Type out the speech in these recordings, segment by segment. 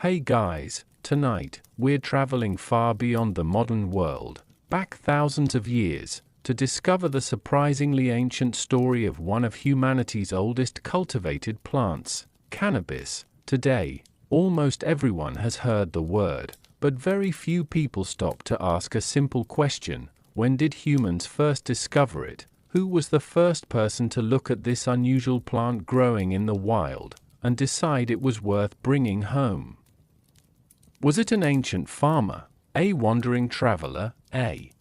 Hey guys, tonight, we're traveling far beyond the modern world, back thousands of years, to discover the surprisingly ancient story of one of humanity's oldest cultivated plants, cannabis. Today, almost everyone has heard the word, but very few people stop to ask a simple question: when did humans first discover it? Who was the first person to look at this unusual plant growing in the wild and decide it was worth bringing home? Was it an ancient farmer, a wandering traveler, a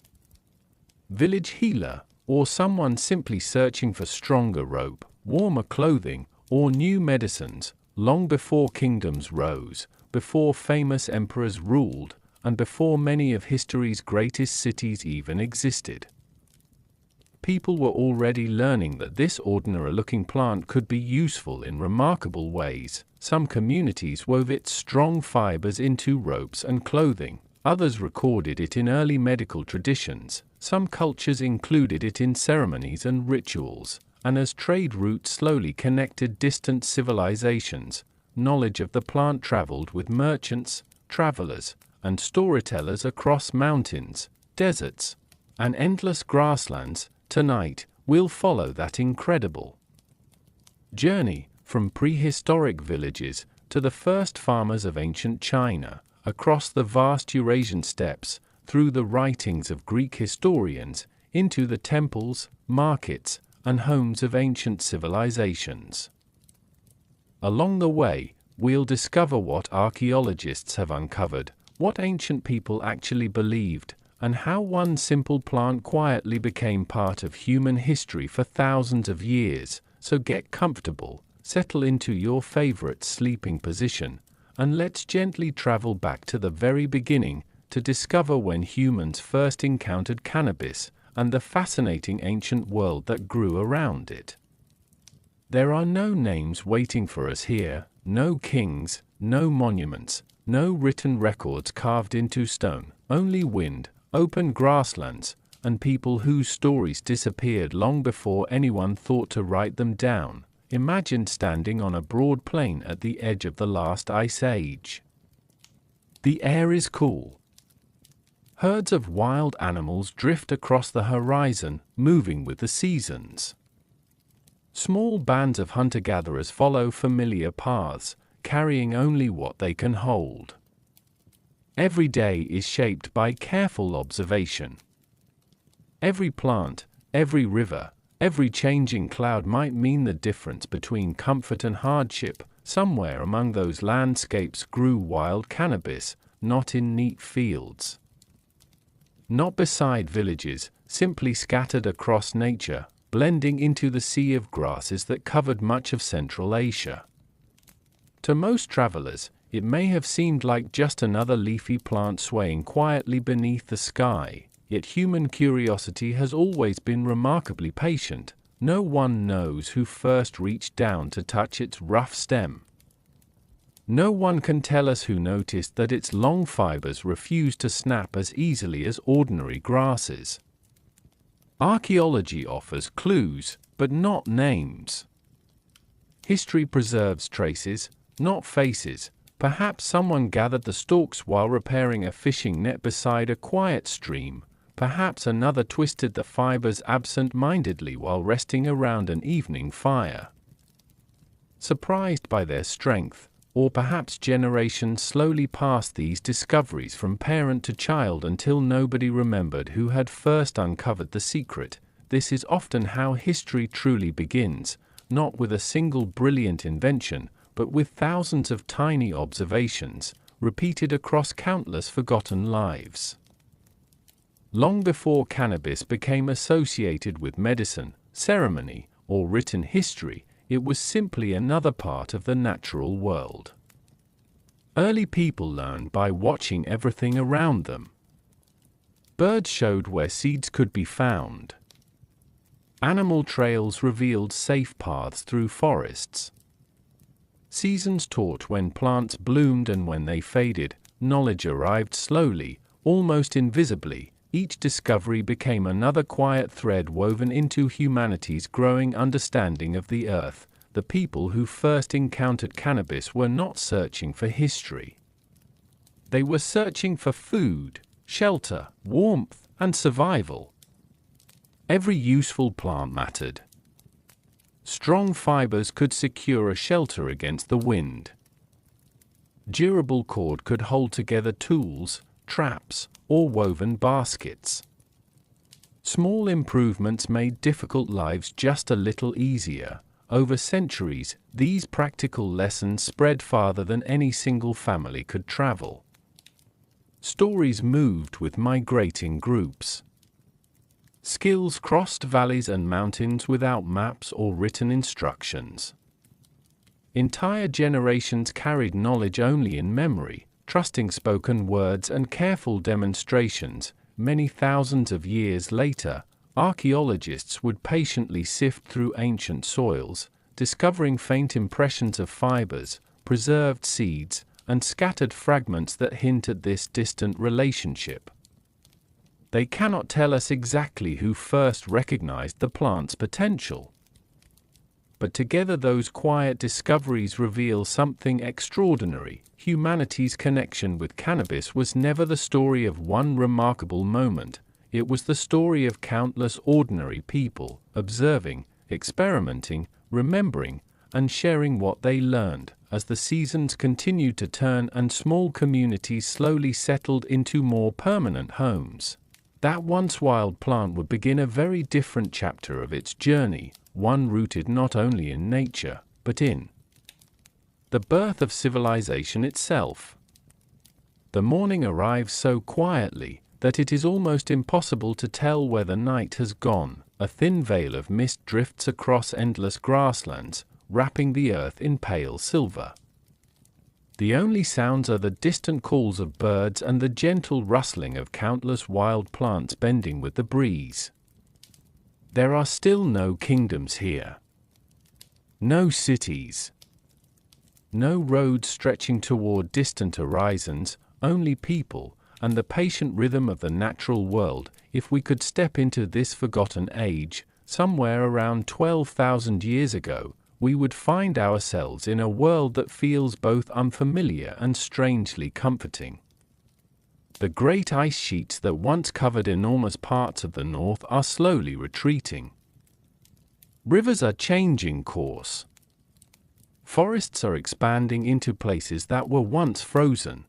village healer, or someone simply searching for stronger rope, warmer clothing, or new medicines? Long before kingdoms rose, before famous emperors ruled, and before many of history's greatest cities even existed, people were already learning that this ordinary-looking plant could be useful in remarkable ways. Some communities wove its strong fibers into ropes and clothing, others recorded it in early medical traditions, some cultures included it in ceremonies and rituals, and as trade routes slowly connected distant civilizations, knowledge of the plant traveled with merchants, travelers, and storytellers across mountains, deserts, and endless grasslands. Tonight, we'll follow that incredible journey, from prehistoric villages to the first farmers of ancient China, across the vast Eurasian steppes, through the writings of Greek historians, into the temples, markets, and homes of ancient civilizations. Along the way, we'll discover what archaeologists have uncovered, what ancient people actually believed, and how one simple plant quietly became part of human history for thousands of years. So get comfortable, settle into your favorite sleeping position, and let's gently travel back to the very beginning to discover when humans first encountered cannabis and the fascinating ancient world that grew around it. There are no names waiting for us here, no kings, no monuments, no written records carved into stone, only wind, open grasslands, and people whose stories disappeared long before anyone thought to write them down. Imagine standing on a broad plain at the edge of the last ice age. The air is cool. Herds of wild animals drift across the horizon, moving with the seasons. Small bands of hunter-gatherers follow familiar paths, carrying only what they can hold. Every day is shaped by careful observation. Every plant, every river, every changing cloud might mean the difference between comfort and hardship. Somewhere among those landscapes grew wild cannabis, not in neat fields, not beside villages, simply scattered across nature, blending into the sea of grasses that covered much of Central Asia. To most travelers, it may have seemed like just another leafy plant swaying quietly beneath the sky, yet human curiosity has always been remarkably patient. No one knows who first reached down to touch its rough stem. No one can tell us who noticed that its long fibers refused to snap as easily as ordinary grasses. Archaeology offers clues, but not names. History preserves traces, not faces. Perhaps someone gathered the stalks while repairing a fishing net beside a quiet stream. Perhaps another twisted the fibers absent-mindedly while resting around an evening fire. Surprised by their strength, or perhaps generations slowly passed these discoveries from parent to child until nobody remembered who had first uncovered the secret. This is often how history truly begins, not with a single brilliant invention, but with thousands of tiny observations, repeated across countless forgotten lives. Long before cannabis became associated with medicine, ceremony, or written history, it was simply another part of the natural world. Early people learned by watching everything around them. Birds showed where seeds could be found. Animal trails revealed safe paths through forests. Seasons taught when plants bloomed and when they faded. Knowledge arrived slowly, almost invisibly. Each discovery became another quiet thread woven into humanity's growing understanding of the earth. The people who first encountered cannabis were not searching for history. They were searching for food, shelter, warmth, and survival. Every useful plant mattered. Strong fibers could secure a shelter against the wind. Durable cord could hold together tools, traps, or woven baskets. Small improvements made difficult lives just a little easier. Over centuries, these practical lessons spread farther than any single family could travel. Stories moved with migrating groups. Skills crossed valleys and mountains without maps or written instructions. Entire generations carried knowledge only in memory, trusting spoken words and careful demonstrations. Many thousands of years later, archaeologists would patiently sift through ancient soils, discovering faint impressions of fibers, preserved seeds, and scattered fragments that hint at this distant relationship. They cannot tell us exactly who first recognized the plant's potential. But together those quiet discoveries reveal something extraordinary. Humanity's connection with cannabis was never the story of one remarkable moment. It was the story of countless ordinary people, observing, experimenting, remembering, and sharing what they learned. As the seasons continued to turn and small communities slowly settled into more permanent homes, that once wild plant would begin a very different chapter of its journey, one rooted not only in nature, but in the birth of civilization itself. The morning arrives so quietly that it is almost impossible to tell whether night has gone. A thin veil of mist drifts across endless grasslands, wrapping the earth in pale silver. The only sounds are the distant calls of birds and the gentle rustling of countless wild plants bending with the breeze. There are still no kingdoms here. No cities. No roads stretching toward distant horizons, only people, and the patient rhythm of the natural world. If we could step into this forgotten age, somewhere around 12,000 years ago, we would find ourselves in a world that feels both unfamiliar and strangely comforting. The great ice sheets that once covered enormous parts of the north are slowly retreating. Rivers are changing course. Forests are expanding into places that were once frozen.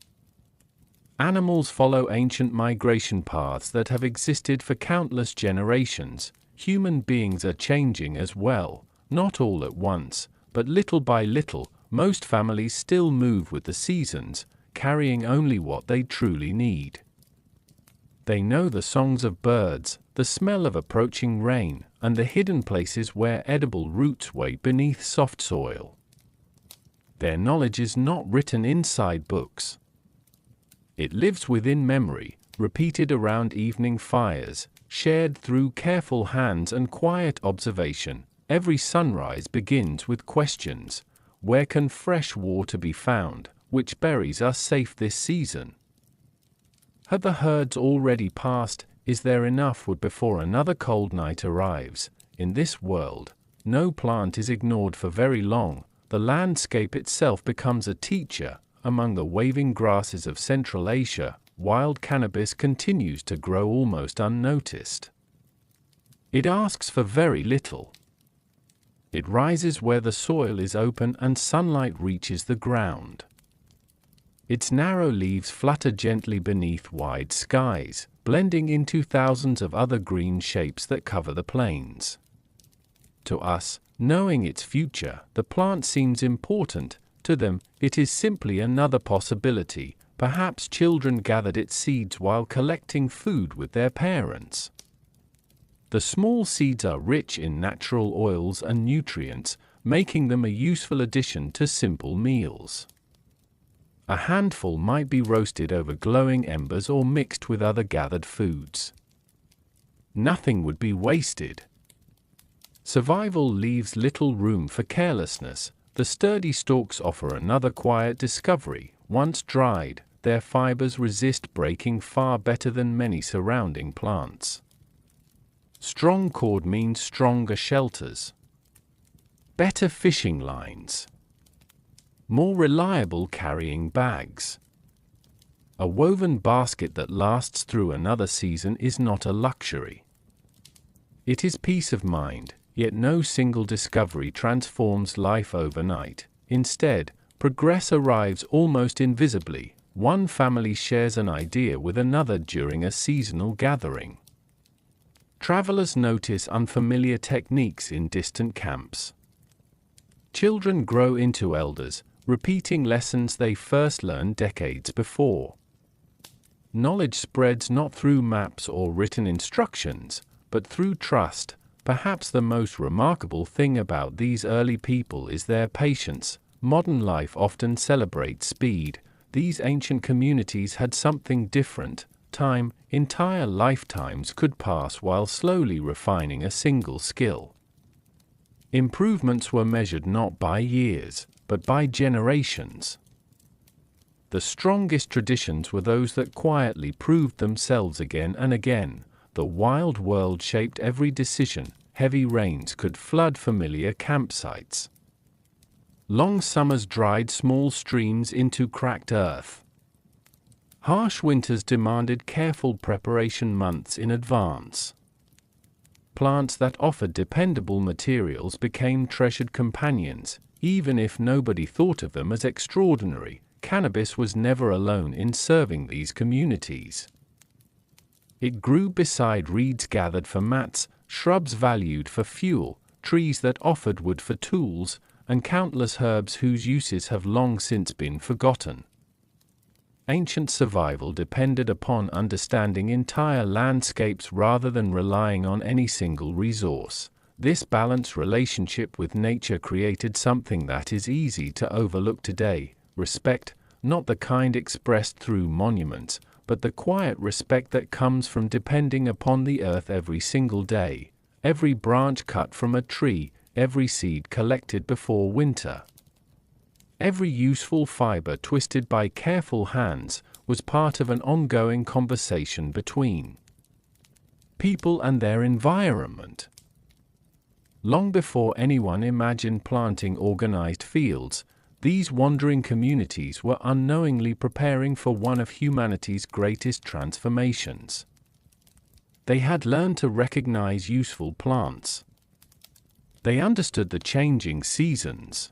Animals follow ancient migration paths that have existed for countless generations. Human beings are changing as well, not all at once, but little by little. Most families still move with the seasons, carrying only what they truly need. They know the songs of birds, the smell of approaching rain, and the hidden places where edible roots wait beneath soft soil. Their knowledge is not written inside books. It lives within memory, repeated around evening fires, shared through careful hands and quiet observation. Every sunrise begins with questions. Where can fresh water be found? Which berries are safe this season? Have the herds already passed? Is there enough wood before another cold night arrives? In this world, no plant is ignored for very long. The landscape itself becomes a teacher. Among the waving grasses of Central Asia, wild cannabis continues to grow almost unnoticed. It asks for very little. It rises where the soil is open and sunlight reaches the ground. Its narrow leaves flutter gently beneath wide skies, blending into thousands of other green shapes that cover the plains. To us, knowing its future, the plant seems important. To them, it is simply another possibility. Perhaps children gathered its seeds while collecting food with their parents. The small seeds are rich in natural oils and nutrients, making them a useful addition to simple meals. A handful might be roasted over glowing embers or mixed with other gathered foods. Nothing would be wasted. Survival leaves little room for carelessness. The sturdy stalks offer another quiet discovery. Once dried, their fibers resist breaking far better than many surrounding plants. Strong cord means stronger shelters, better fishing lines, more reliable carrying bags. A woven basket that lasts through another season is not a luxury. It is peace of mind, yet no single discovery transforms life overnight. Instead, progress arrives almost invisibly. One family shares an idea with another during a seasonal gathering. Travelers notice unfamiliar techniques in distant camps. Children grow into elders, repeating lessons they first learned decades before. Knowledge spreads not through maps or written instructions, but through trust. Perhaps the most remarkable thing about these early people is their patience. Modern life often celebrates speed. These ancient communities had something different. Time, entire lifetimes could pass while slowly refining a single skill. Improvements were measured not by years, but by generations. The strongest traditions were those that quietly proved themselves again and again. The wild world shaped every decision. Heavy rains could flood familiar campsites. Long summers dried small streams into cracked earth. Harsh winters demanded careful preparation months in advance. Plants that offered dependable materials became treasured companions, even if nobody thought of them as extraordinary. Cannabis was never alone in serving these communities. It grew beside reeds gathered for mats, shrubs valued for fuel, trees that offered wood for tools, and countless herbs whose uses have long since been forgotten. Ancient survival depended upon understanding entire landscapes rather than relying on any single resource. This balanced relationship with nature created something that is easy to overlook today: respect, not the kind expressed through monuments, but the quiet respect that comes from depending upon the earth every single day. Every branch cut from a tree, every seed collected before winter, every useful fiber twisted by careful hands, was part of an ongoing conversation between people and their environment. Long before anyone imagined planting organized fields, these wandering communities were unknowingly preparing for one of humanity's greatest transformations. They had learned to recognize useful plants. They understood the changing seasons.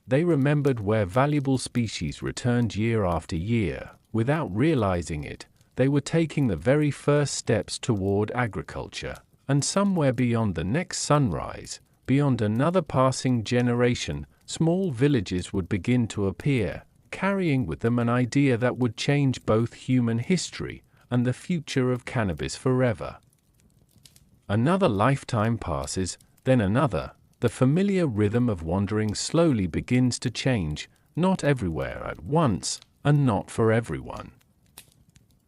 They remembered where valuable species returned year after year. Without realizing it, they were taking the very first steps toward agriculture. And somewhere beyond the next sunrise, beyond another passing generation, small villages would begin to appear, carrying with them an idea that would change both human history and the future of cannabis forever. Another lifetime passes, then another. The familiar rhythm of wandering slowly begins to change, not everywhere at once, and not for everyone.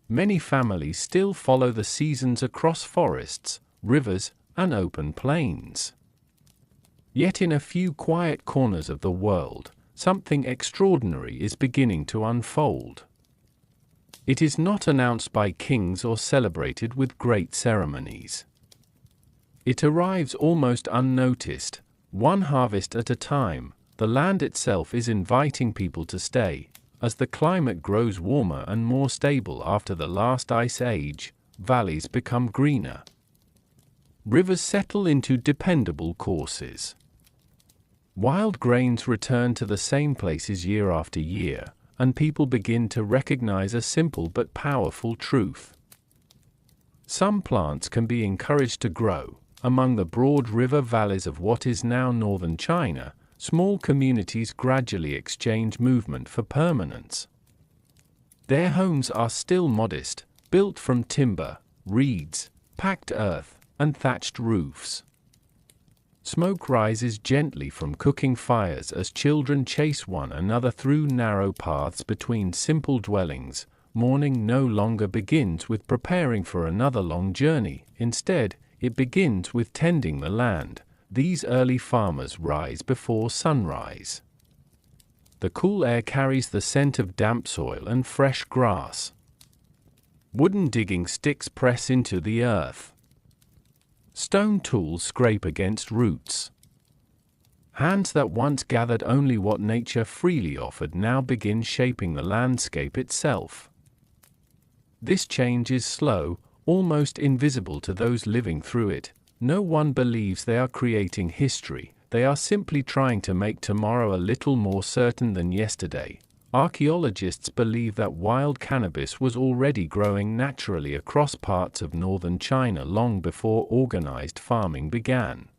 Many families still follow the seasons across forests, rivers, and open plains. Yet in a few quiet corners of the world, something extraordinary is beginning to unfold. It is not announced by kings or celebrated with great ceremonies. It arrives almost unnoticed, one harvest at a time. The land itself is inviting people to stay. As the climate grows warmer and more stable after the last ice age, valleys become greener. Rivers settle into dependable courses. Wild grains return to the same places year after year, and people begin to recognize a simple but powerful truth. Some plants can be encouraged to grow. Among the broad river valleys of what is now northern China, small communities gradually exchange movement for permanence. Their homes are still modest, built from timber, reeds, packed earth, and thatched roofs. Smoke rises gently from cooking fires as children chase one another through narrow paths between simple dwellings. Morning no longer begins with preparing for another long journey. Instead, it begins with tending the land. These early farmers rise before sunrise. The cool air carries the scent of damp soil and fresh grass. Wooden digging sticks press into the earth. Stone tools scrape against roots. Hands that once gathered only what nature freely offered now begin shaping the landscape itself. This change is slow, almost invisible to those living through it. No one believes they are creating history, they are simply trying to make tomorrow a little more certain than yesterday. Archaeologists believe that wild cannabis was already growing naturally across parts of northern China long before organized farming began.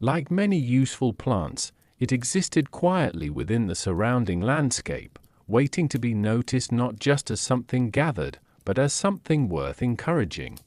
Like many useful plants, it existed quietly within the surrounding landscape, waiting to be noticed not just as something gathered, but as something worth encouraging.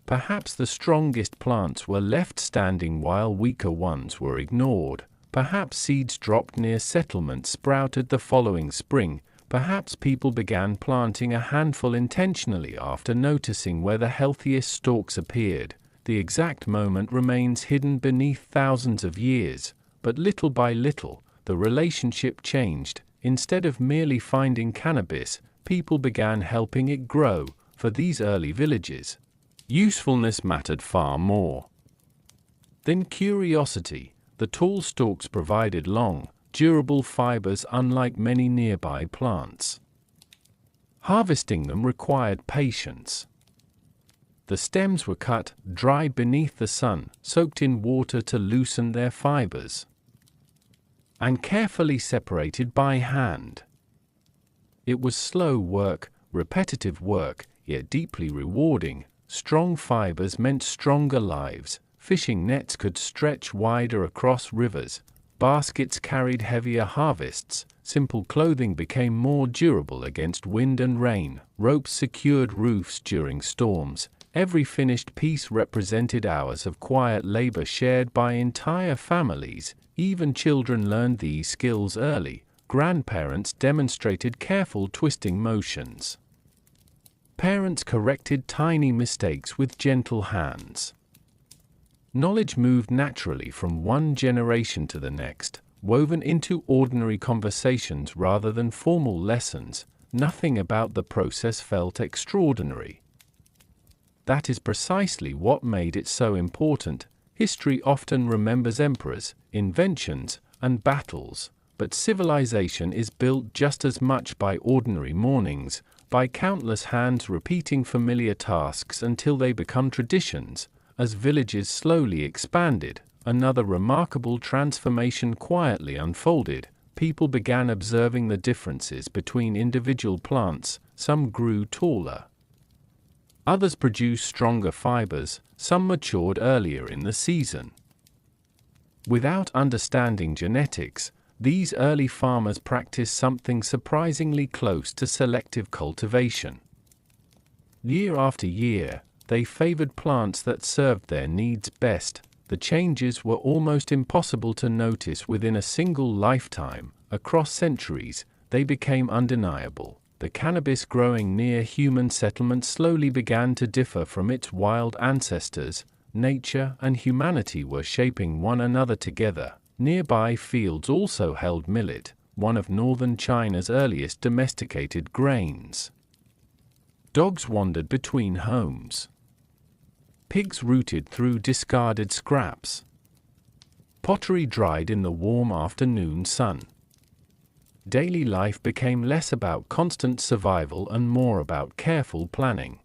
Perhaps the strongest plants were left standing while weaker ones were ignored. Perhaps seeds dropped near settlements sprouted the following spring. Perhaps people began planting a handful intentionally after noticing where the healthiest stalks appeared. The exact moment remains hidden beneath thousands of years, but little by little, the relationship changed. Instead of merely finding cannabis, people began helping it grow. For these early villages, usefulness mattered far more than curiosity. The tall stalks provided long, durable fibers unlike many nearby plants. Harvesting them required patience. The stems were cut, dried beneath the sun, soaked in water to loosen their fibers, and carefully separated by hand. It was slow work, repetitive work, yet deeply rewarding. Strong fibers meant stronger lives. Fishing nets could stretch wider across rivers. Baskets carried heavier harvests. Simple clothing became more durable against wind and rain. Ropes secured roofs during storms. Every finished piece represented hours of quiet labor shared by entire families. Even children learned these skills early. Grandparents demonstrated careful twisting motions. Parents corrected tiny mistakes with gentle hands. Knowledge moved naturally from one generation to the next, woven into ordinary conversations rather than formal lessons. Nothing about the process felt extraordinary. That is precisely what made it so important. History often remembers emperors, inventions, and battles, but civilization is built just as much by ordinary mornings, by countless hands repeating familiar tasks until they become traditions. As villages slowly expanded, another remarkable transformation quietly unfolded. People began observing the differences between individual plants. Some grew taller. Others produced stronger fibers. Some matured earlier in the season. Without understanding genetics, these early farmers practiced something surprisingly close to selective cultivation. Year after year, they favored plants that served their needs best. The changes were almost impossible to notice within a single lifetime. Across centuries, they became undeniable. The cannabis growing near human settlements slowly began to differ from its wild ancestors. Nature and humanity were shaping one another together. Nearby fields also held millet, one of northern China's earliest domesticated grains. Dogs wandered between homes. Pigs rooted through discarded scraps. Pottery dried in the warm afternoon sun. Daily life became less about constant survival and more about careful planning.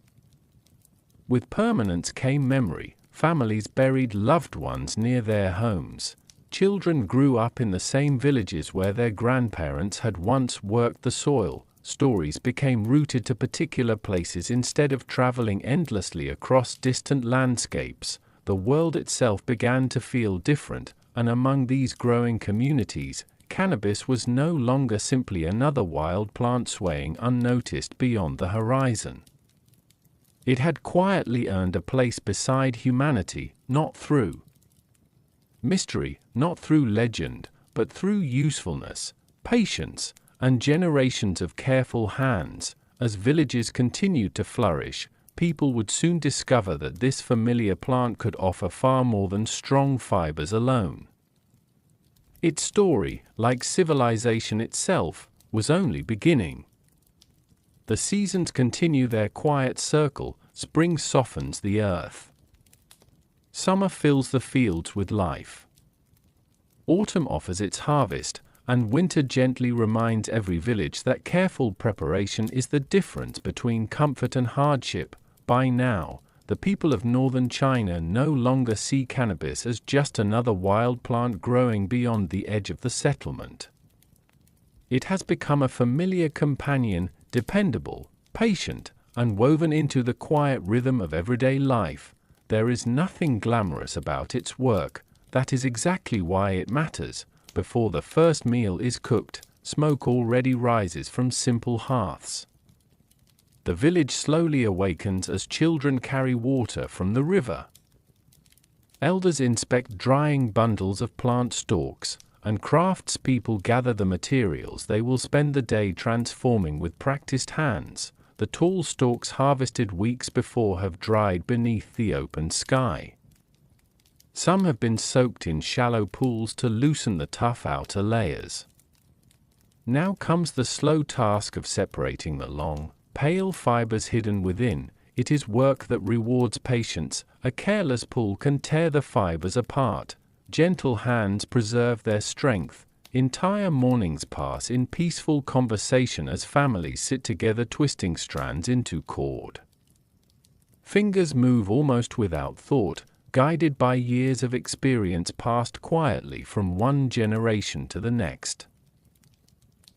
With permanence came memory. Families buried loved ones near their homes. Children grew up in the same villages where their grandparents had once worked the soil. Stories became rooted to particular places instead of traveling endlessly across distant landscapes. The world itself began to feel different, and among these growing communities, cannabis was no longer simply another wild plant swaying unnoticed beyond the horizon. It had quietly earned a place beside humanity, not through mystery, not through legend, but through usefulness, patience, and generations of careful hands. As villages continued to flourish, people would soon discover that this familiar plant could offer far more than strong fibers alone. Its story, like civilization itself, was only beginning. The seasons continue their quiet circle. Spring softens the earth. Summer fills the fields with life. Autumn offers its harvest, and winter gently reminds every village that careful preparation is the difference between comfort and hardship. By now, the people of northern China no longer see cannabis as just another wild plant growing beyond the edge of the settlement. It has become a familiar companion, dependable, patient, and woven into the quiet rhythm of everyday life. There is nothing glamorous about its work. That is exactly why it matters. Before the first meal is cooked, smoke already rises from simple hearths. The village slowly awakens as children carry water from the river. Elders inspect drying bundles of plant stalks, and craftspeople gather the materials they will spend the day transforming with practiced hands. The tall stalks harvested weeks before have dried beneath the open sky. Some have been soaked in shallow pools to loosen the tough outer layers. Now comes the slow task of separating the long, pale fibers hidden within. It is work that rewards patience. A careless pull can tear the fibers apart. Gentle hands preserve their strength. Entire mornings pass in peaceful conversation as families sit together twisting strands into cord. Fingers move almost without thought, guided by years of experience passed quietly from one generation to the next.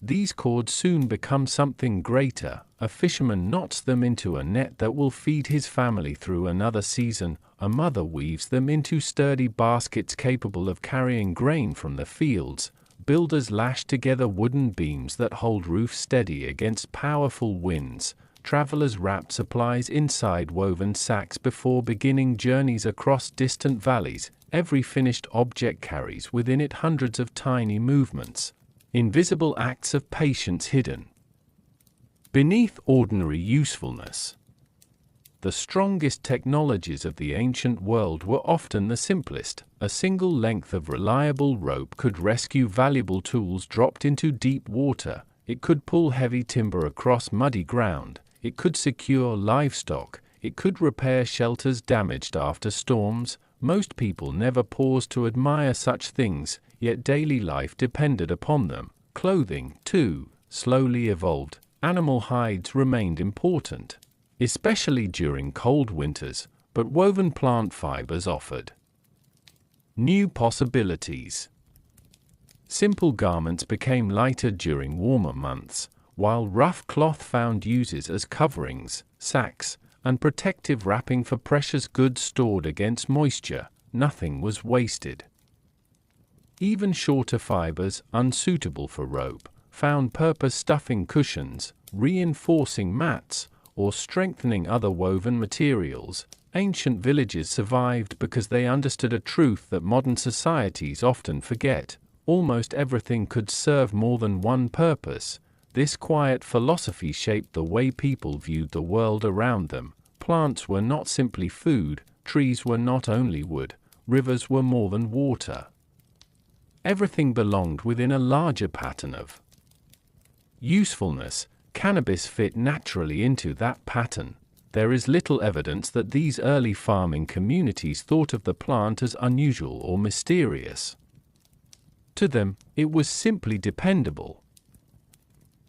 These cords soon become something greater. A fisherman knots them into a net that will feed his family through another season. A mother weaves them into sturdy baskets capable of carrying grain from the fields. Builders lash together wooden beams that hold roofs steady against powerful winds. Travelers wrap supplies inside woven sacks before beginning journeys across distant valleys. Every finished object carries within it hundreds of tiny movements, invisible acts of patience hidden beneath ordinary usefulness. The strongest technologies of the ancient world were often the simplest. A single length of reliable rope could rescue valuable tools dropped into deep water. It could pull heavy timber across muddy ground. It could secure livestock. It could repair shelters damaged after storms. Most people never paused to admire such things, yet daily life depended upon them. Clothing, too, slowly evolved. Animal hides remained important, especially during cold winters, but woven plant fibers offered new possibilities. Simple garments became lighter during warmer months, while rough cloth found uses as coverings, sacks, and protective wrapping for precious goods stored against moisture. Nothing was wasted. Even shorter fibers, unsuitable for rope, found purpose stuffing cushions, reinforcing mats, or strengthening other woven materials. Ancient villages survived because they understood a truth that modern societies often forget. Almost everything could serve more than one purpose. This quiet philosophy shaped the way people viewed the world around them. Plants were not simply food, trees were not only wood, rivers were more than water. Everything belonged within a larger pattern of usefulness. Cannabis fit naturally into that pattern. There is little evidence that these early farming communities thought of the plant as unusual or mysterious. To them, it was simply dependable.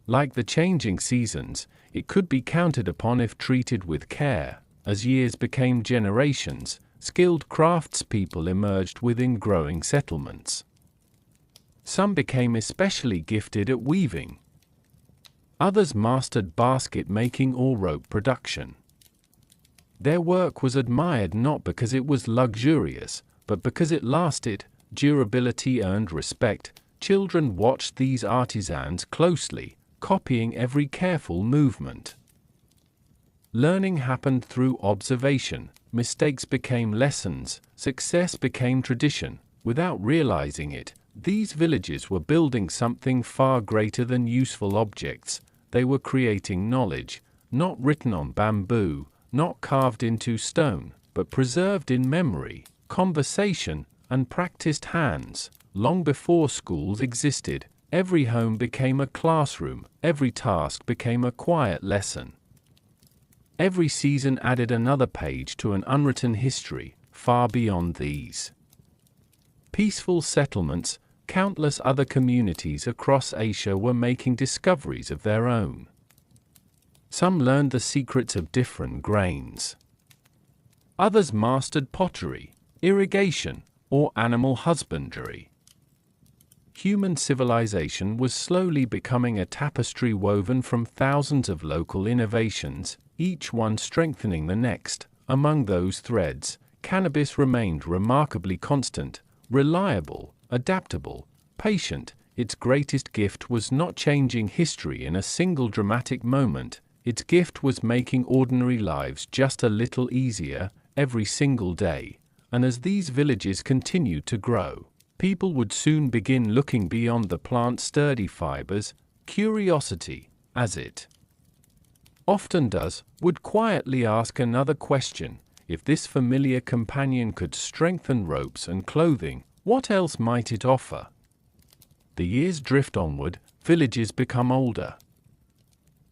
Like the changing seasons, it could be counted upon if treated with care. As years became generations, skilled craftspeople emerged within growing settlements. Some became especially gifted at weaving. Others mastered basket making or rope production. Their work was admired not because it was luxurious, but because it lasted. Durability earned respect. Children watched these artisans closely, copying every careful movement. Learning happened through observation. Mistakes became lessons. Success became tradition. Without realizing it, these villages were building something far greater than useful objects. They were creating knowledge, not written on bamboo, not carved into stone, but preserved in memory, conversation, and practiced hands. Long before schools existed, every home became a classroom, every task became a quiet lesson. Every season added another page to an unwritten history, far beyond these. Peaceful settlements, countless other communities across Asia were making discoveries of their own. Some learned the secrets of different grains. Others mastered pottery, irrigation, or animal husbandry. Human civilization was slowly becoming a tapestry woven from thousands of local innovations, each one strengthening the next. Among those threads, cannabis remained remarkably constant, reliable, adaptable, patient. Its greatest gift was not changing history in a single dramatic moment. Its gift was making ordinary lives just a little easier every single day. And as these villages continued to grow, people would soon begin looking beyond the plant's sturdy fibers. Curiosity, as it often does, would quietly ask another question. If this familiar companion could strengthen ropes and clothing, what else might it offer? The years drift onward, villages become older.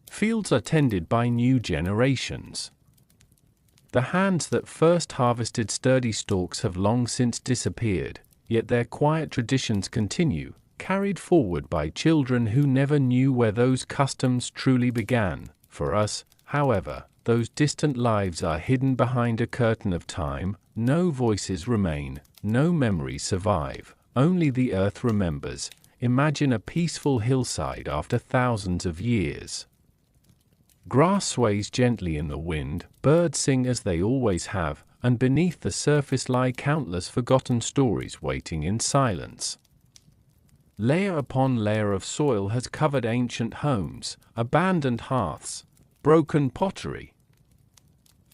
Fields are tended by new generations. The hands that first harvested sturdy stalks have long since disappeared, yet their quiet traditions continue, carried forward by children who never knew where those customs truly began. For us, however, those distant lives are hidden behind a curtain of time. No voices remain, no memories survive, only the earth remembers. Imagine a peaceful hillside after thousands of years. Grass sways gently in the wind, birds sing as they always have, and beneath the surface lie countless forgotten stories waiting in silence. Layer upon layer of soil has covered ancient homes, abandoned hearths, broken pottery,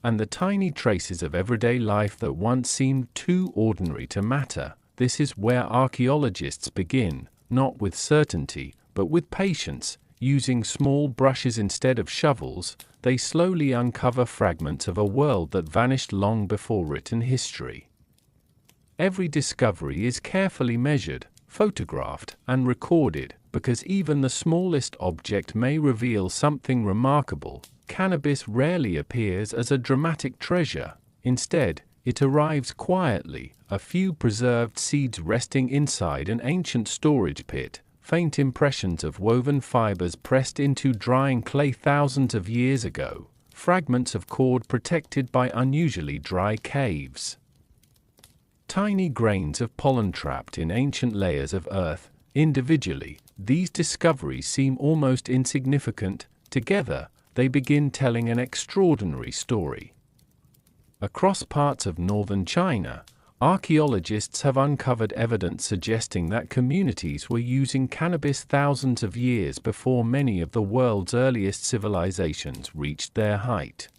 and the tiny traces of everyday life that once seemed too ordinary to matter. This is where archaeologists begin, not with certainty, but with patience. Using small brushes instead of shovels, they slowly uncover fragments of a world that vanished long before written history. Every discovery is carefully measured, photographed, and recorded, because even the smallest object may reveal something remarkable. Cannabis rarely appears as a dramatic treasure. Instead, it arrives quietly, a few preserved seeds resting inside an ancient storage pit, faint impressions of woven fibers pressed into drying clay thousands of years ago, fragments of cord protected by unusually dry caves. Tiny grains of pollen trapped in ancient layers of earth. Individually, these discoveries seem almost insignificant. Together, they begin telling an extraordinary story. Across parts of northern China, archaeologists have uncovered evidence suggesting that communities were using cannabis thousands of years before many of the world's earliest civilizations reached their height.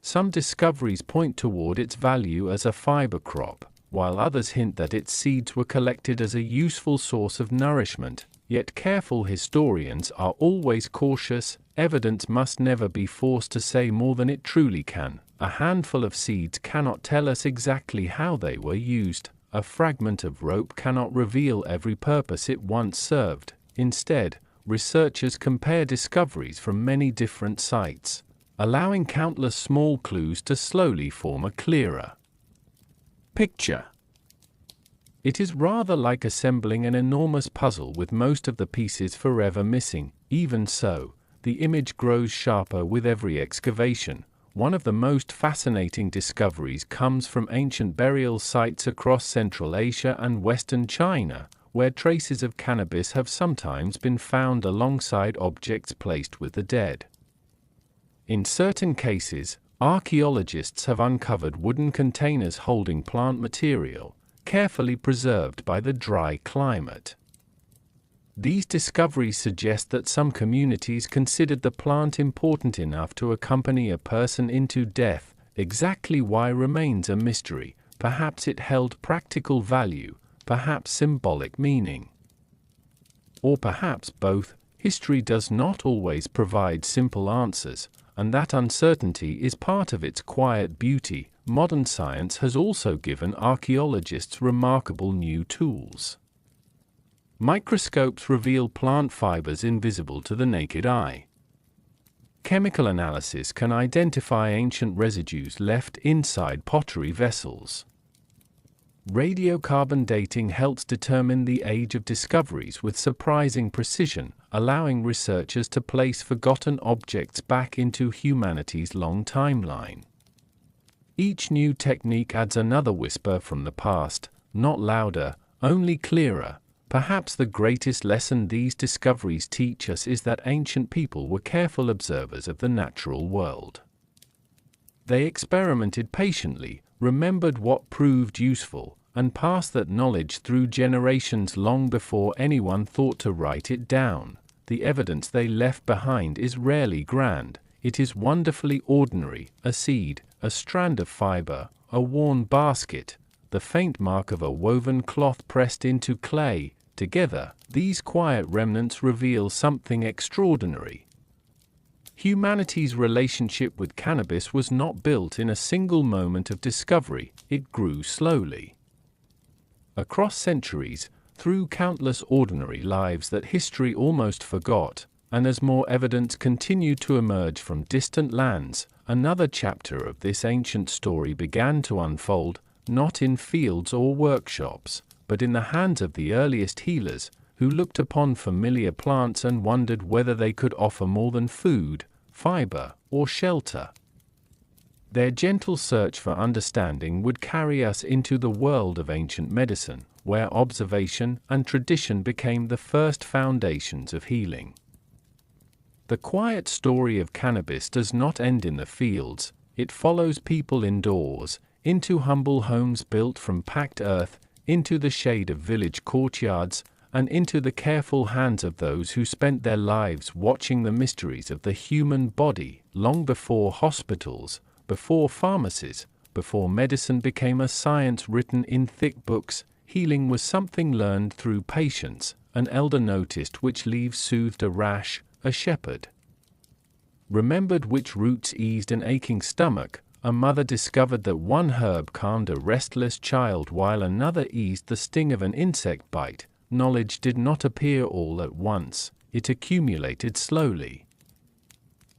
Some discoveries point toward its value as a fiber crop, while others hint that its seeds were collected as a useful source of nourishment. Yet careful historians are always cautious. Evidence must never be forced to say more than it truly can. A handful of seeds cannot tell us exactly how they were used. A fragment of rope cannot reveal every purpose it once served. Instead, researchers compare discoveries from many different sites, allowing countless small clues to slowly form a clearer picture. It is rather like assembling an enormous puzzle with most of the pieces forever missing. Even so, the image grows sharper with every excavation. One of the most fascinating discoveries comes from ancient burial sites across Central Asia and Western China, where traces of cannabis have sometimes been found alongside objects placed with the dead. In certain cases, archaeologists have uncovered wooden containers holding plant material, carefully preserved by the dry climate. These discoveries suggest that some communities considered the plant important enough to accompany a person into death. Exactly why remains a mystery. Perhaps it held practical value, perhaps symbolic meaning. Or perhaps both. History does not always provide simple answers, and that uncertainty is part of its quiet beauty. Modern science has also given archaeologists remarkable new tools. Microscopes reveal plant fibers invisible to the naked eye. Chemical analysis can identify ancient residues left inside pottery vessels. Radiocarbon dating helps determine the age of discoveries with surprising precision, allowing researchers to place forgotten objects back into humanity's long timeline. Each new technique adds another whisper from the past, not louder, only clearer. Perhaps the greatest lesson these discoveries teach us is that ancient people were careful observers of the natural world. They experimented patiently, remembered what proved useful, and passed that knowledge through generations long before anyone thought to write it down. The evidence they left behind is rarely grand, it is wonderfully ordinary: a seed, a strand of fiber, a worn basket, the faint mark of a woven cloth pressed into clay. Together, these quiet remnants reveal something extraordinary. Humanity's relationship with cannabis was not built in a single moment of discovery, it grew slowly. Across centuries, through countless ordinary lives that history almost forgot, and as more evidence continued to emerge from distant lands, another chapter of this ancient story began to unfold, not in fields or workshops, but in the hands of the earliest healers, who looked upon familiar plants and wondered whether they could offer more than food, fiber, or shelter. Their gentle search for understanding would carry us into the world of ancient medicine, where observation and tradition became the first foundations of healing. The quiet story of cannabis does not end in the fields, it follows people indoors, into humble homes built from packed earth, into the shade of village courtyards, and into the careful hands of those who spent their lives watching the mysteries of the human body. Long before hospitals, before pharmacies, before medicine became a science written in thick books, healing was something learned through patience. An elder noticed which leaves soothed a rash, a shepherd remembered which roots eased an aching stomach, a mother discovered that one herb calmed a restless child while another eased the sting of an insect bite. Knowledge did not appear all at once, it accumulated slowly.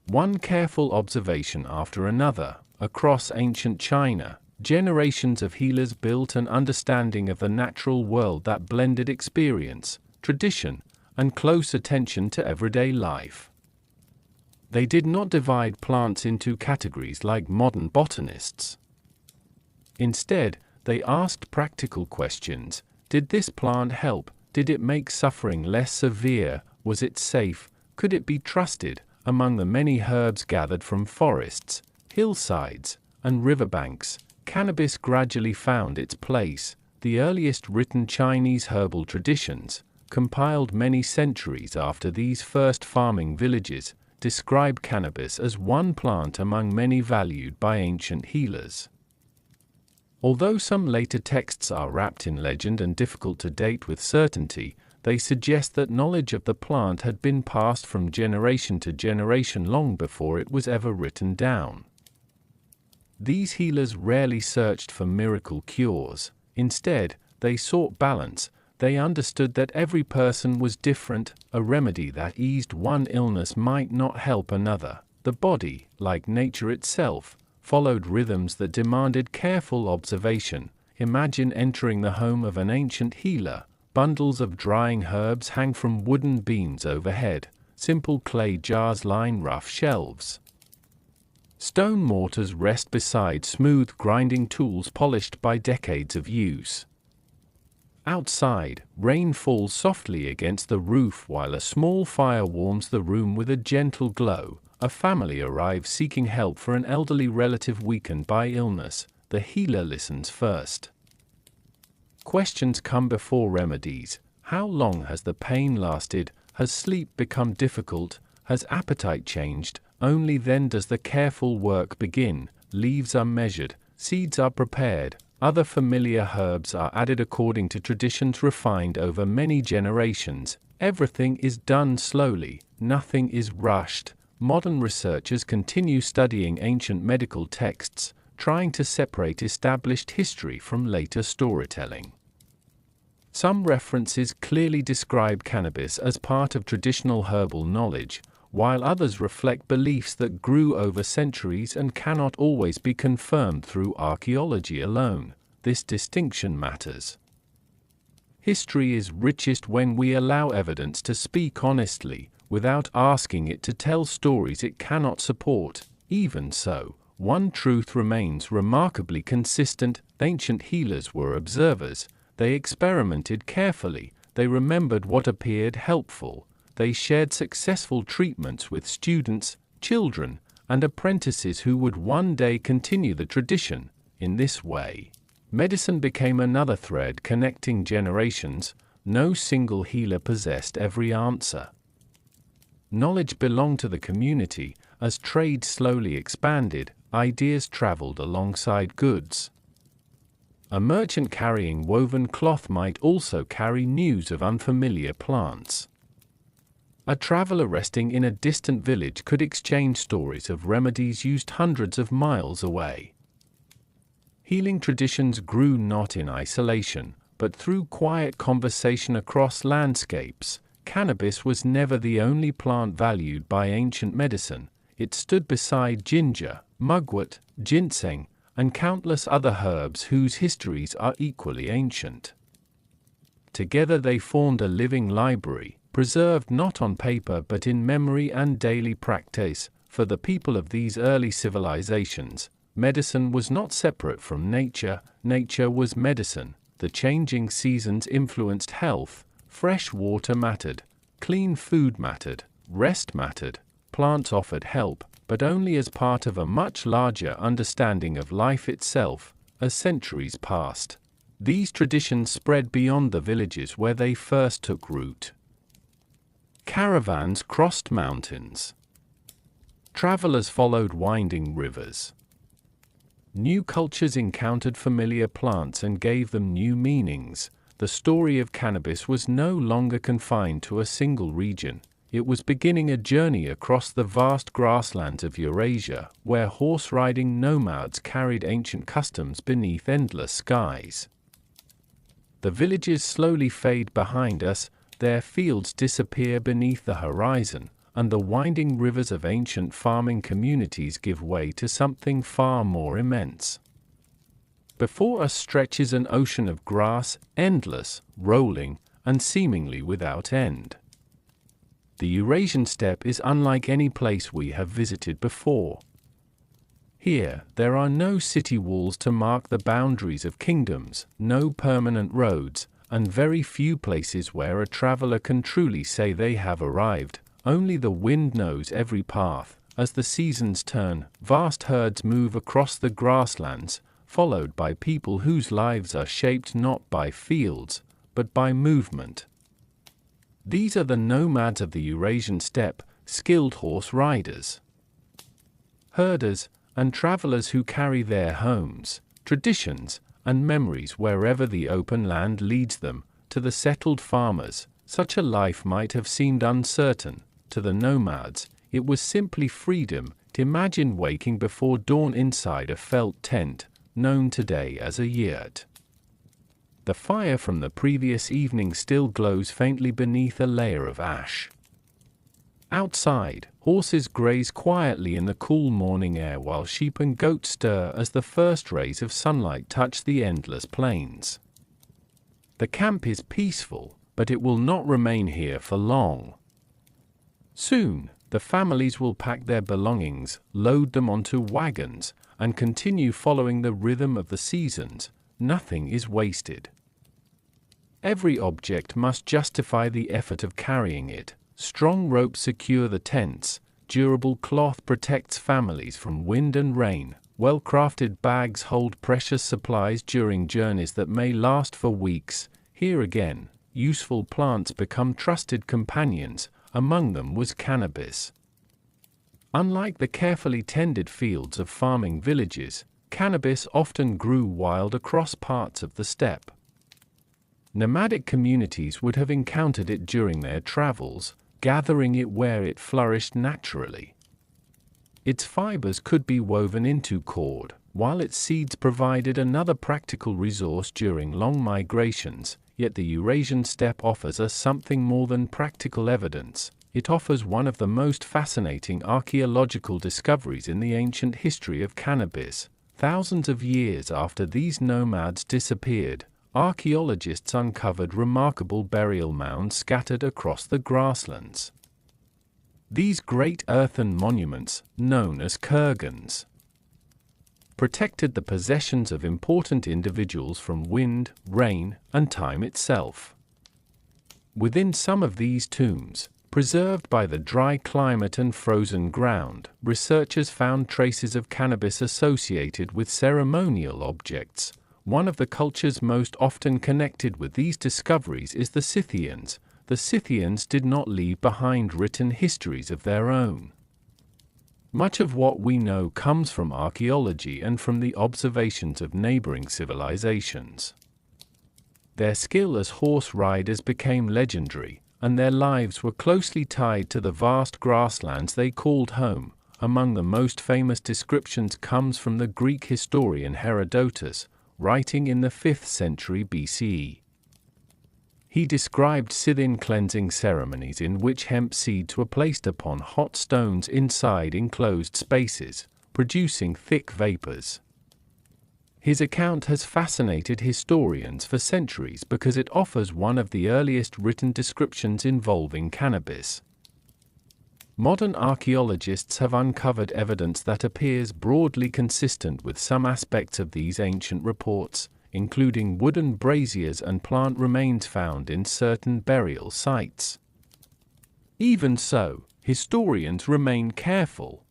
One careful observation after another, across ancient China, generations of healers built an understanding of the natural world that blended experience, tradition, and close attention to everyday life. They did not divide plants into categories like modern botanists. Instead, they asked practical questions. Did this plant help? Did it make suffering less severe? Was it safe? Could it be trusted? Among the many herbs gathered from forests, hillsides, and riverbanks, cannabis gradually found its place. The earliest written Chinese herbal traditions, compiled many centuries after these first farming villages, describe cannabis as one plant among many valued by ancient healers. Although some later texts are wrapped in legend and difficult to date with certainty, they suggest that knowledge of the plant had been passed from generation to generation long before it was ever written down. These healers rarely searched for miracle cures. Instead, they sought balance. They understood that every person was different. A remedy that eased one illness might not help another. The body, like nature itself, followed rhythms that demanded careful observation. Imagine entering the home of an ancient healer. Bundles of drying herbs hang from wooden beams overhead. Simple clay jars line rough shelves. Stone mortars rest beside smooth grinding tools polished by decades of use. Outside, rain falls softly against the roof while a small fire warms the room with a gentle glow. A family arrives seeking help for an elderly relative weakened by illness. The healer listens first. Questions come before remedies. How long has the pain lasted? Has sleep become difficult? Has appetite changed? Only then does the careful work begin. Leaves are measured, seeds are prepared, other familiar herbs are added according to traditions refined over many generations. Everything is done slowly, nothing is rushed. Modern researchers continue studying ancient medical texts, trying to separate established history from later storytelling. Some references clearly describe cannabis as part of traditional herbal knowledge, while others reflect beliefs that grew over centuries and cannot always be confirmed through archaeology alone. this distinction matters. History is richest when we allow evidence to speak honestly, without asking it to tell stories it cannot support. Even so, one truth remains remarkably consistent: ancient healers were observers. They experimented carefully, they remembered what appeared helpful, they shared successful treatments with students, children, and apprentices who would one day continue the tradition. In this way, medicine became another thread connecting generations. No single healer possessed every answer. Knowledge belonged to the community. As trade slowly expanded, ideas traveled alongside goods. A merchant carrying woven cloth might also carry news of unfamiliar plants. A traveler resting in a distant village could exchange stories of remedies used hundreds of miles away. Healing traditions grew not in isolation, but through quiet conversation across landscapes. Cannabis was never the only plant valued by ancient medicine. It stood beside ginger, mugwort, ginseng, and countless other herbs whose histories are equally ancient. Together they formed a living library, preserved not on paper but in memory and daily practice. For the people of these early civilizations, medicine was not separate from nature, nature was medicine. The changing seasons influenced health, fresh water mattered, clean food mattered, rest mattered. Plants offered help, but only as part of a much larger understanding of life itself. As centuries passed, these traditions spread beyond the villages where they first took root. Caravans crossed mountains. Travelers followed winding rivers. New cultures encountered familiar plants and gave them new meanings. The story of cannabis was no longer confined to a single region. It was beginning a journey across the vast grasslands of Eurasia, where horse-riding nomads carried ancient customs beneath endless skies. The villages slowly fade behind us, their fields disappear beneath the horizon, and the winding rivers of ancient farming communities give way to something far more immense. Before us stretches an ocean of grass, endless, rolling, and seemingly without end. The Eurasian steppe is unlike any place we have visited before. Here, there are no city walls to mark the boundaries of kingdoms, no permanent roads, and very few places where a traveler can truly say they have arrived. Only the wind knows every path. As the seasons turn, vast herds move across the grasslands, followed by people whose lives are shaped not by fields, but by movement. These are the nomads of the Eurasian steppe, skilled horse riders, herders, and travelers who carry their homes, traditions, and memories wherever the open land leads them. To the settled farmers, such a life might have seemed uncertain. To the nomads, it was simply freedom. Imagine waking before dawn inside a felt tent, known today as a yurt. The fire from the previous evening still glows faintly beneath a layer of ash. Outside, horses graze quietly in the cool morning air while sheep and goats stir as the first rays of sunlight touch the endless plains. The camp is peaceful, but it will not remain here for long. Soon, the families will pack their belongings, load them onto wagons, and continue following the rhythm of the seasons. Nothing is wasted. Every object must justify the effort of carrying it. Strong ropes secure the tents, durable cloth protects families from wind and rain, well-crafted bags hold precious supplies during journeys that may last for weeks. Here again, useful plants become trusted companions. Among them was cannabis. Unlike the carefully tended fields of farming villages, cannabis often grew wild across parts of the steppe. Nomadic communities would have encountered it during their travels, gathering it where it flourished naturally. Its fibers could be woven into cord, while its seeds provided another practical resource during long migrations. Yet the Eurasian steppe offers us something more than practical evidence. It offers one of the most fascinating archaeological discoveries in the ancient history of cannabis. Thousands of years after these nomads disappeared, archaeologists uncovered remarkable burial mounds scattered across the grasslands. These great earthen monuments, known as kurgans, protected the possessions of important individuals from wind, rain, and time itself. Within some of these tombs, preserved by the dry climate and frozen ground, researchers found traces of cannabis associated with ceremonial objects. One of the cultures most often connected with these discoveries is the Scythians. The Scythians did not leave behind written histories of their own. Much of what we know comes from archaeology and from the observations of neighboring civilizations. Their skill as horse riders became legendary, and their lives were closely tied to the vast grasslands they called home. Among the most famous descriptions comes from the Greek historian Herodotus, writing in the 5th century BCE. He described Scythian cleansing ceremonies in which hemp seeds were placed upon hot stones inside enclosed spaces, producing thick vapors. His account has fascinated historians for centuries because it offers one of the earliest written descriptions involving cannabis. Modern archaeologists have uncovered evidence that appears broadly consistent with some aspects of these ancient reports, including wooden braziers and plant remains found in certain burial sites. Even so, historians remain careful.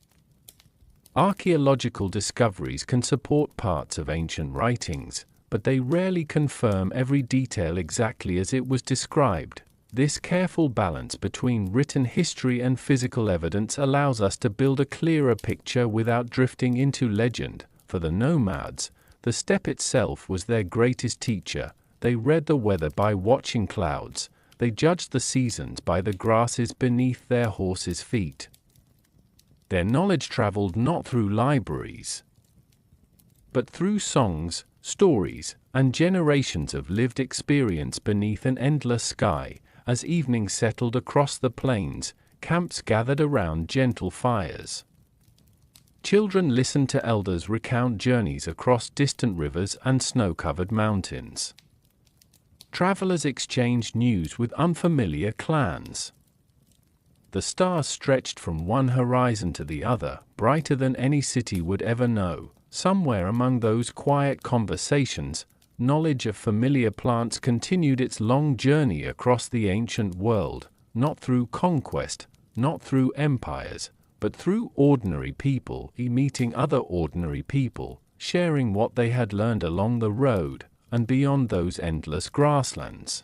Archaeological discoveries can support parts of ancient writings, but they rarely confirm every detail exactly as it was described. This careful balance between written history and physical evidence allows us to build a clearer picture without drifting into legend. For the nomads, the steppe itself was their greatest teacher. They read the weather by watching clouds. They judged the seasons by the grasses beneath their horses' feet. Their knowledge traveled not through libraries, but through songs, stories, and generations of lived experience beneath an endless sky. As evening settled across the plains, camps gathered around gentle fires. Children listened to elders recount journeys across distant rivers and snow-covered mountains. Travelers exchanged news with unfamiliar clans. The stars stretched from one horizon to the other, brighter than any city would ever know. Somewhere among those quiet conversations, knowledge of familiar plants continued its long journey across the ancient world, not through conquest, not through empires, but through ordinary people meeting other ordinary people, sharing what they had learned along the road and beyond those endless grasslands.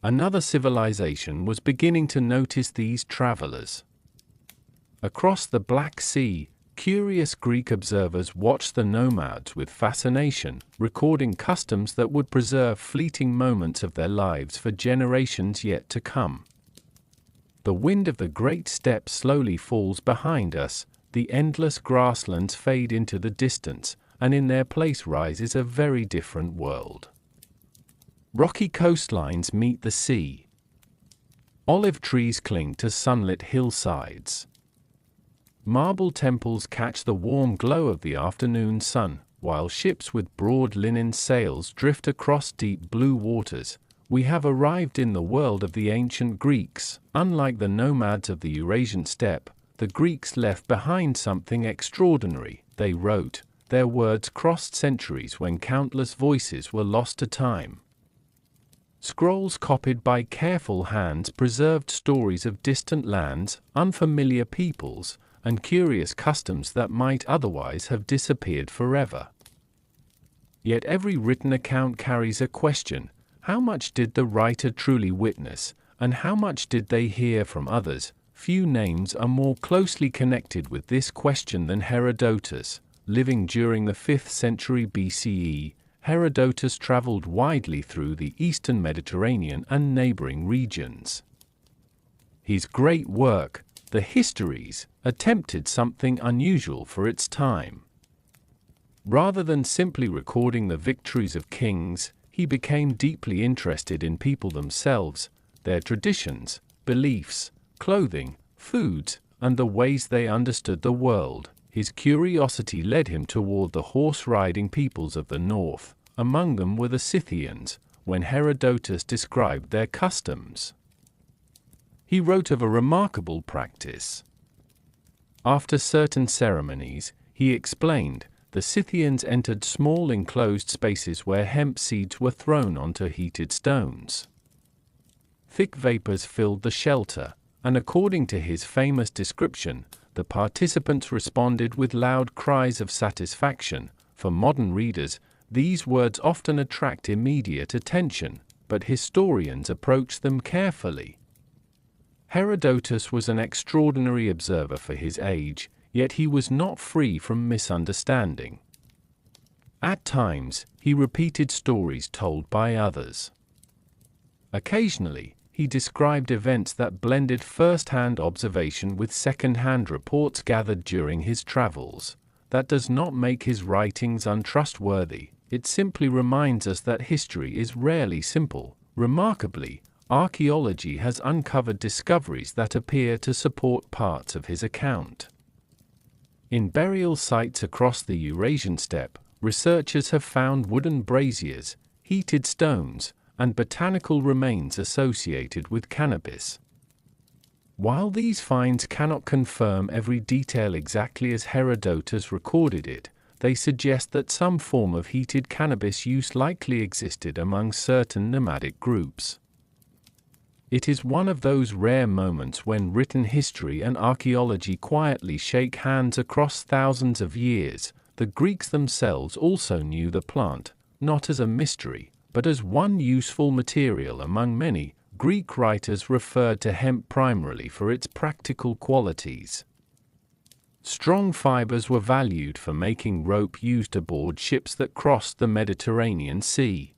Another civilization was beginning to notice these travelers. Across the Black Sea, curious Greek observers watched the nomads with fascination, recording customs that would preserve fleeting moments of their lives for generations yet to come. The wind of the great steppe slowly falls behind us, the endless grasslands fade into the distance, and in their place rises a very different world. Rocky coastlines meet the sea. Olive trees cling to sunlit hillsides. Marble temples catch the warm glow of the afternoon sun, while ships with broad linen sails drift across deep blue waters. We have arrived in the world of the ancient Greeks. Unlike the nomads of the Eurasian steppe, the Greeks left behind something extraordinary. They wrote. Their words crossed centuries when countless voices were lost to time. Scrolls copied by careful hands preserved stories of distant lands, unfamiliar peoples, and curious customs that might otherwise have disappeared forever. Yet every written account carries a question. How much did the writer truly witness, and how much did they hear from others? Few names are more closely connected with this question than Herodotus. Living during the 5th century BCE, Herodotus traveled widely through the eastern Mediterranean and neighboring regions. His great work, the Histories, attempted something unusual for its time. Rather than simply recording the victories of kings, he became deeply interested in people themselves, their traditions, beliefs, clothing, foods, and the ways they understood the world. his curiosity led him toward the horse-riding peoples of the north. Among them were the Scythians, when Herodotus described their customs. He wrote of a remarkable practice. After certain ceremonies, he explained, the Scythians entered small enclosed spaces where hemp seeds were thrown onto heated stones. Thick vapors filled the shelter, and according to his famous description, the participants responded with loud cries of satisfaction. For modern readers, these words often attract immediate attention, but historians approach them carefully. Herodotus was an extraordinary observer for his age, yet he was not free from misunderstanding. At times, he repeated stories told by others. Occasionally, he described events that blended first-hand observation with second-hand reports gathered during his travels. That does not make his writings untrustworthy, it simply reminds us that history is rarely simple. Remarkably, archaeology has uncovered discoveries that appear to support parts of his account. In burial sites across the Eurasian steppe, researchers have found wooden braziers, heated stones, and botanical remains associated with cannabis. While these finds cannot confirm every detail exactly as Herodotus recorded it, they suggest that some form of heated cannabis use likely existed among certain nomadic groups. It is one of those rare moments when written history and archaeology quietly shake hands across thousands of years. The Greeks themselves also knew the plant, not as a mystery, but as one useful material among many. Greek writers referred to hemp primarily for its practical qualities. Strong fibers were valued for making rope used aboard ships that crossed the Mediterranean Sea.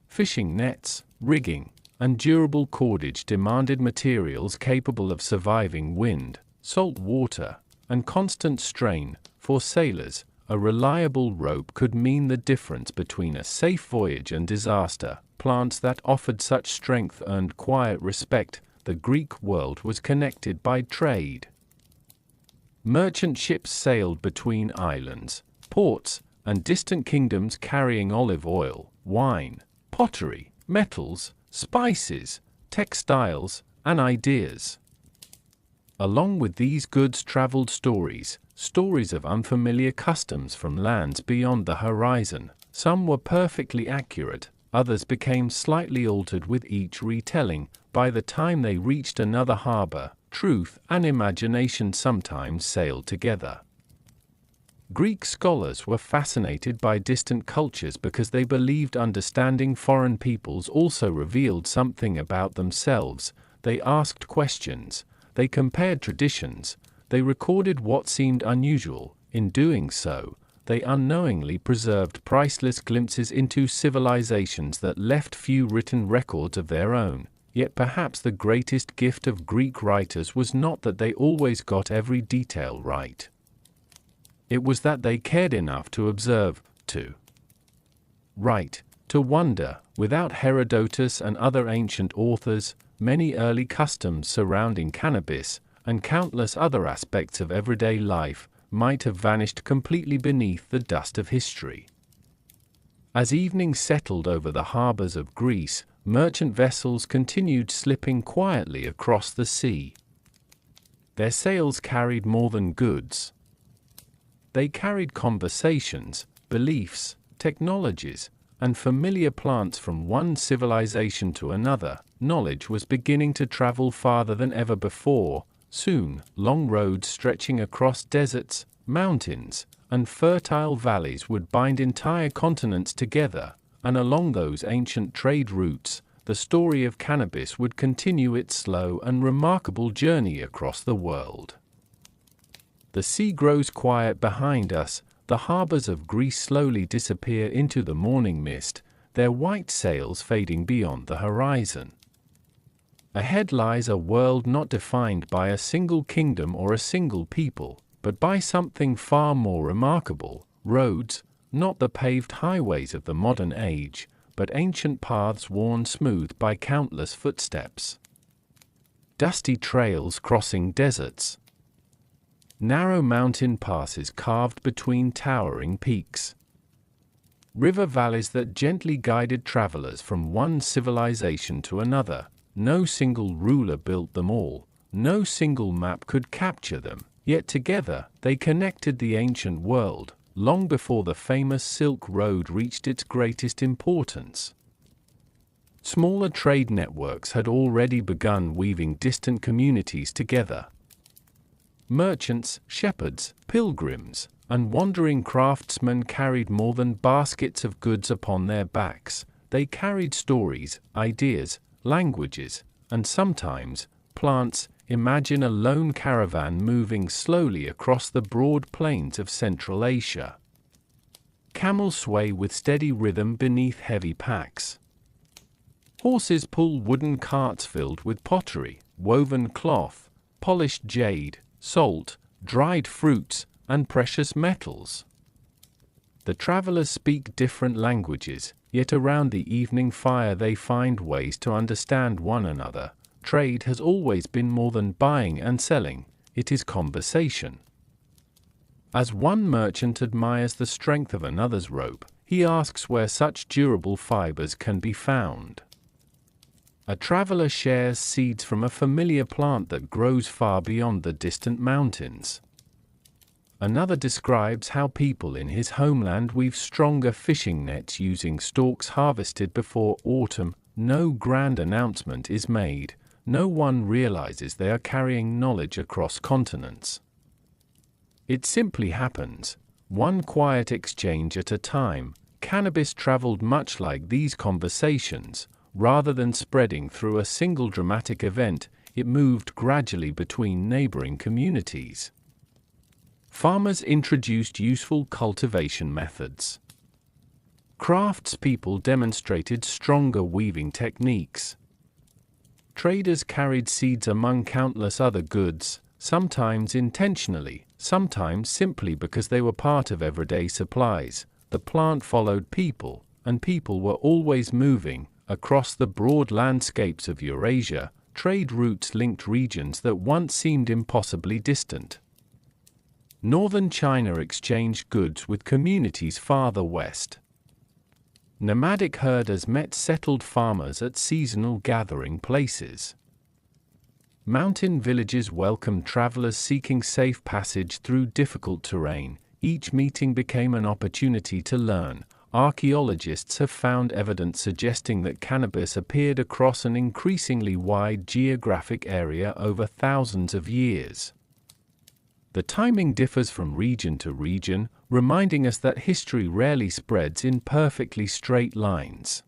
Fishing nets, rigging, and durable cordage demanded materials capable of surviving wind, salt water, and constant strain. For sailors, a reliable rope could mean the difference between a safe voyage and disaster. Plants that offered such strength earned quiet respect. The Greek world was connected by trade. Merchant ships sailed between islands, ports, and distant kingdoms carrying olive oil, wine, pottery, metals, spices, textiles, and ideas. Along with these goods traveled stories of unfamiliar customs from lands beyond the horizon. Some were perfectly accurate, others became slightly altered with each retelling. By the time they reached another harbor, truth and imagination sometimes sailed together. Greek scholars were fascinated by distant cultures because they believed understanding foreign peoples also revealed something about themselves. They asked questions, they compared traditions, they recorded what seemed unusual. In doing so, they unknowingly preserved priceless glimpses into civilizations that left few written records of their own. Yet perhaps the greatest gift of Greek writers was not that they always got every detail right. It was that they cared enough to observe, to write, to wonder. Without Herodotus and other ancient authors, many early customs surrounding cannabis, and countless other aspects of everyday life, might have vanished completely beneath the dust of history. As evening settled over the harbors of Greece, merchant vessels continued slipping quietly across the sea. Their sails carried more than goods. They carried conversations, beliefs, technologies, and familiar plants from one civilization to another. Knowledge was beginning to travel farther than ever before. Soon, long roads stretching across deserts, mountains, and fertile valleys would bind entire continents together, and along those ancient trade routes, the story of cannabis would continue its slow and remarkable journey across the world. The sea grows quiet behind us, the harbors of Greece slowly disappear into the morning mist, their white sails fading beyond the horizon. Ahead lies a world not defined by a single kingdom or a single people, but by something far more remarkable: roads, not the paved highways of the modern age, but ancient paths worn smooth by countless footsteps. Dusty trails crossing deserts. narrow mountain passes carved between towering peaks. River valleys that gently guided travelers from one civilization to another. No single ruler built them all, no single map could capture them, yet together they connected the ancient world, long before the famous Silk Road reached its greatest importance. Smaller trade networks had already begun weaving distant communities together. Merchants, shepherds, pilgrims, and wandering craftsmen carried more than baskets of goods upon their backs. They carried stories, ideas, languages, and sometimes plants. Imagine a lone caravan moving slowly across the broad plains of Central Asia. Camels sway with steady rhythm beneath heavy packs. Horses pull wooden carts filled with pottery, woven cloth, polished jade, salt, dried fruits, and precious metals. The travelers speak different languages, yet around the evening fire they find ways to understand one another. Trade has always been more than buying and selling, it is conversation. As one merchant admires the strength of another's rope, he asks where such durable fibers can be found. A traveler shares seeds from a familiar plant that grows far beyond the distant mountains. Another describes how people in his homeland weave stronger fishing nets using stalks harvested before autumn. No grand announcement is made. No one realizes they are carrying knowledge across continents. It simply happens, one quiet exchange at a time. Cannabis traveled much like these conversations. Rather than spreading through a single dramatic event, it moved gradually between neighboring communities. Farmers introduced useful cultivation methods. Craftspeople demonstrated stronger weaving techniques. Traders carried seeds among countless other goods, sometimes intentionally, sometimes simply because they were part of everyday supplies. The plant followed people, and people were always moving. Across the broad landscapes of Eurasia, trade routes linked regions that once seemed impossibly distant. Northern China exchanged goods with communities farther west. Nomadic herders met settled farmers at seasonal gathering places. Mountain villages welcomed travelers seeking safe passage through difficult terrain. Each meeting became an opportunity to learn. Archaeologists have found evidence suggesting that cannabis appeared across an increasingly wide geographic area over thousands of years. The timing differs from region to region, reminding us that history rarely spreads in perfectly straight lines.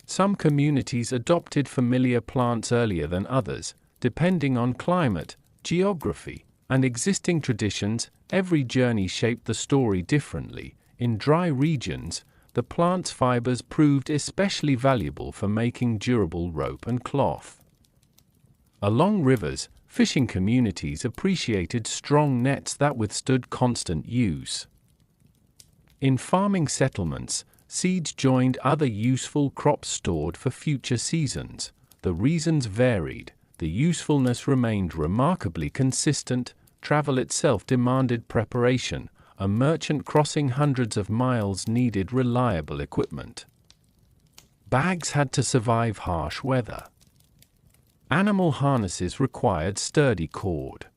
Some communities adopted familiar plants earlier than others, depending on climate, geography, and existing traditions. Every journey shaped the story differently. In dry regions, the plant's fibers proved especially valuable for making durable rope and cloth. Along rivers, fishing communities appreciated strong nets that withstood constant use. In farming settlements, seeds joined other useful crops stored for future seasons. The reasons varied, the usefulness remained remarkably consistent. Travel itself demanded preparation. A merchant crossing hundreds of miles needed reliable equipment. Bags had to survive harsh weather. Animal harnesses required sturdy cord.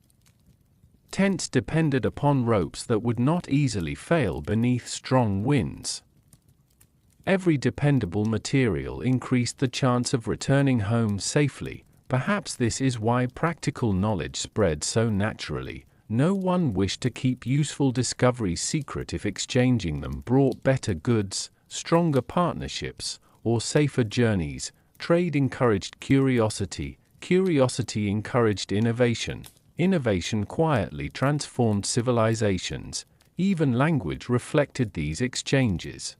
Tents depended upon ropes that would not easily fail beneath strong winds. Every dependable material increased the chance of returning home safely. Perhaps this is why practical knowledge spread so naturally. No one wished to keep useful discoveries secret if exchanging them brought better goods, stronger partnerships, or safer journeys. Trade encouraged curiosity, curiosity encouraged innovation, innovation quietly transformed civilizations. Even language reflected these exchanges.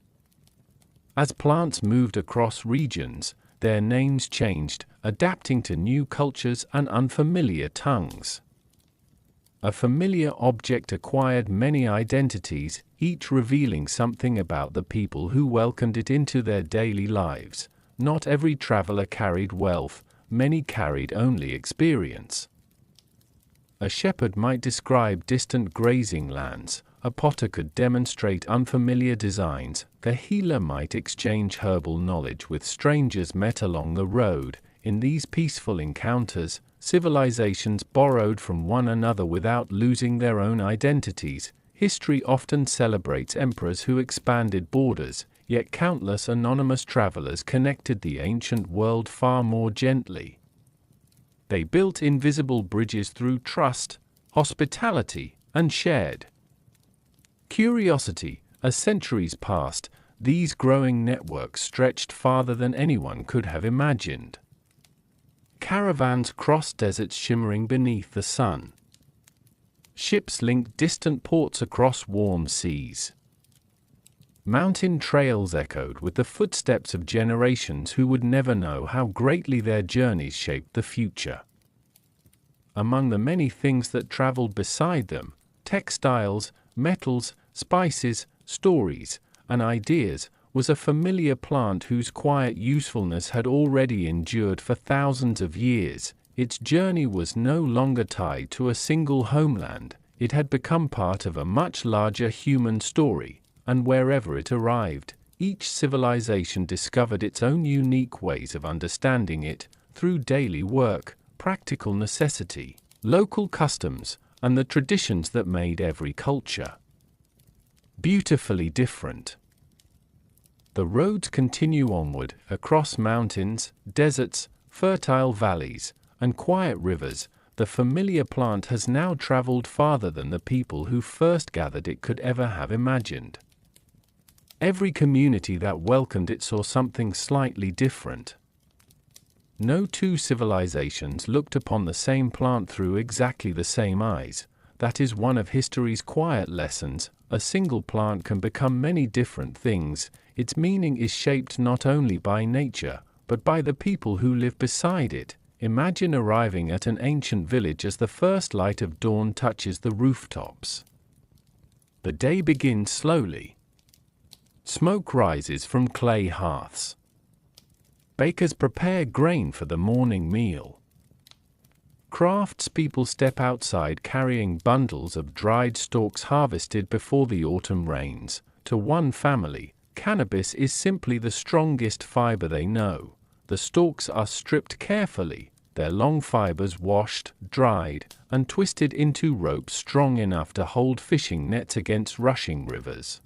As plants moved across regions, their names changed, adapting to new cultures and unfamiliar tongues. A familiar object acquired many identities, each revealing something about the people who welcomed it into their daily lives. Not every traveler carried wealth, many carried only experience. A shepherd might describe distant grazing lands, a potter could demonstrate unfamiliar designs, the healer might exchange herbal knowledge with strangers met along the road. In these peaceful encounters, civilizations borrowed from one another without losing their own identities. History often celebrates emperors who expanded borders, yet countless anonymous travelers connected the ancient world far more gently. They built invisible bridges through trust, hospitality, and shared curiosity. As centuries passed, these growing networks stretched farther than anyone could have imagined. Caravans crossed deserts shimmering beneath the sun. Ships linked distant ports across warm seas. Mountain trails echoed with the footsteps of generations who would never know how greatly their journeys shaped the future. Among the many things that traveled beside them, textiles, metals, spices, stories, and ideas, was a familiar plant whose quiet usefulness had already endured for thousands of years. Its journey was no longer tied to a single homeland, it had become part of a much larger human story, and wherever it arrived, each civilization discovered its own unique ways of understanding it, through daily work, practical necessity, local customs, and the traditions that made every culture beautifully different. The roads continue onward, across mountains, deserts, fertile valleys, and quiet rivers. The familiar plant has now traveled farther than the people who first gathered it could ever have imagined. Every community that welcomed it saw something slightly different. No two civilizations looked upon the same plant through exactly the same eyes. That is one of history's quiet lessons. A single plant can become many different things. Its meaning is shaped not only by nature, but by the people who live beside it. Imagine arriving at an ancient village as the first light of dawn touches the rooftops. The day begins slowly. Smoke rises from clay hearths. Bakers prepare grain for the morning meal. Craftspeople step outside carrying bundles of dried stalks harvested before the autumn rains. To one family, cannabis is simply the strongest fiber they know. The stalks are stripped carefully, their long fibers washed, dried, and twisted into ropes strong enough to hold fishing nets against rushing rivers.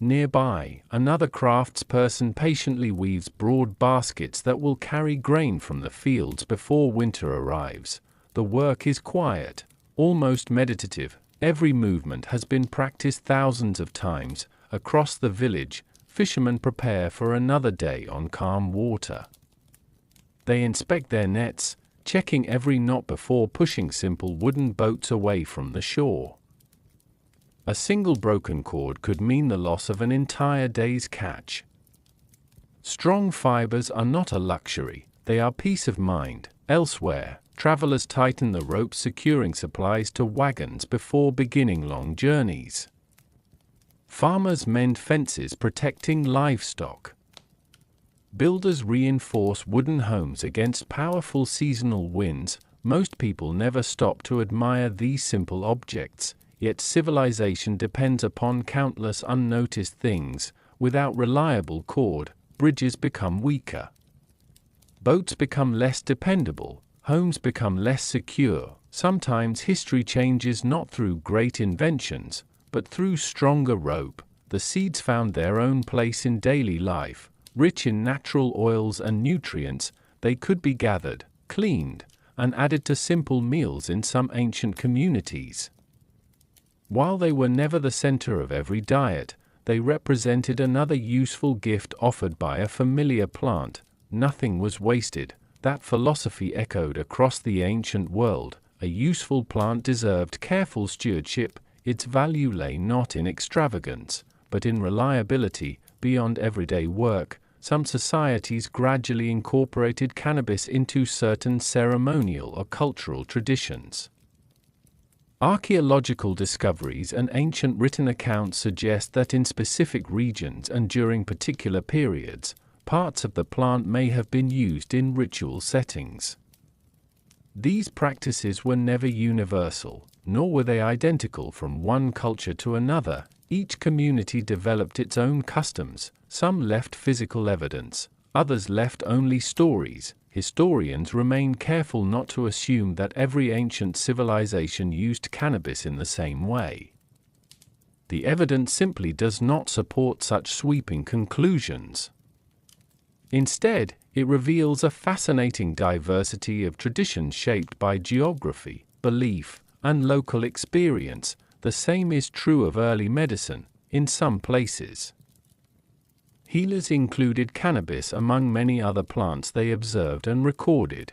Nearby, another craftsperson patiently weaves broad baskets that will carry grain from the fields before winter arrives. The work is quiet, almost meditative. Every movement has been practiced thousands of times. Across the village, fishermen prepare for another day on calm water. They inspect their nets, checking every knot before pushing simple wooden boats away from the shore. A single broken cord could mean the loss of an entire day's catch. Strong fibers are not a luxury, they are peace of mind. Elsewhere, travelers tighten the ropes securing supplies to wagons before beginning long journeys. Farmers mend fences protecting livestock. Builders reinforce wooden homes against powerful seasonal winds. Most people never stop to admire these simple objects. Yet civilization depends upon countless unnoticed things. Without reliable cord, bridges become weaker. Boats become less dependable, homes become less secure. Sometimes history changes not through great inventions, but through stronger rope. The seeds found their own place in daily life. Rich in natural oils and nutrients, they could be gathered, cleaned, and added to simple meals in some ancient communities. While they were never the center of every diet, they represented another useful gift offered by a familiar plant. Nothing was wasted. That philosophy echoed across the ancient world. A useful plant deserved careful stewardship. Its value lay not in extravagance, but in reliability. Beyond everyday work, some societies gradually incorporated cannabis into certain ceremonial or cultural traditions. Archaeological discoveries and ancient written accounts suggest that in specific regions and during particular periods, parts of the plant may have been used in ritual settings. These practices were never universal, nor were they identical from one culture to another. Each community developed its own customs, some left physical evidence, others left only stories. Historians remain careful not to assume that every ancient civilization used cannabis in the same way. The evidence simply does not support such sweeping conclusions. Instead, it reveals a fascinating diversity of traditions shaped by geography, belief, and local experience. The same is true of early medicine, in some places. Healers included cannabis among many other plants they observed and recorded.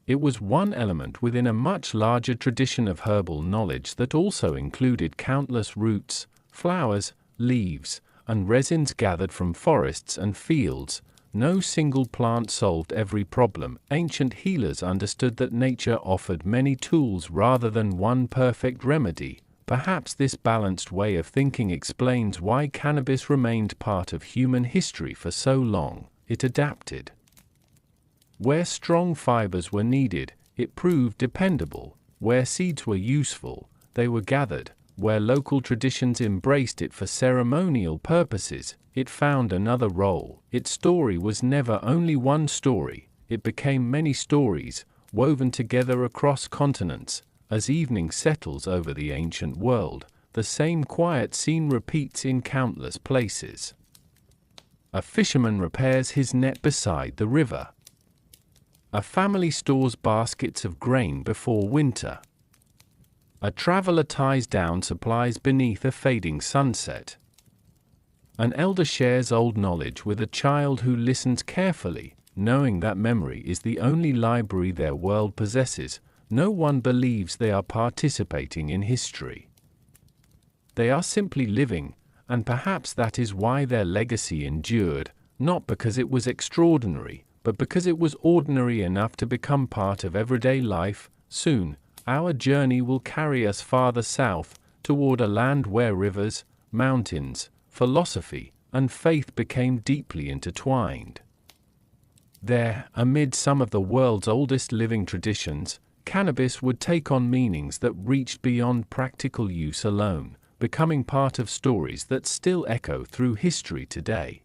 It was one element within a much larger tradition of herbal knowledge that also included countless roots, flowers, leaves, and resins gathered from forests and fields. No single plant solved every problem. Ancient healers understood that nature offered many tools rather than one perfect remedy. Perhaps this balanced way of thinking explains why cannabis remained part of human history for so long. It adapted. Where strong fibers were needed, it proved dependable. Where seeds were useful, they were gathered. Where local traditions embraced it for ceremonial purposes, it found another role. Its story was never only one story, it became many stories, woven together across continents. As evening settles over the ancient world, the same quiet scene repeats in countless places. A fisherman repairs his net beside the river. A family stores baskets of grain before winter. A traveler ties down supplies beneath a fading sunset. An elder shares old knowledge with a child who listens carefully, knowing that memory is the only library their world possesses. No one believes they are participating in history. They are simply living, and perhaps that is why their legacy endured, not because it was extraordinary, but because it was ordinary enough to become part of everyday life. Soon, our journey will carry us farther south, toward a land where rivers, mountains, philosophy, and faith became deeply intertwined. There, amid some of the world's oldest living traditions, cannabis would take on meanings that reached beyond practical use alone, becoming part of stories that still echo through history today.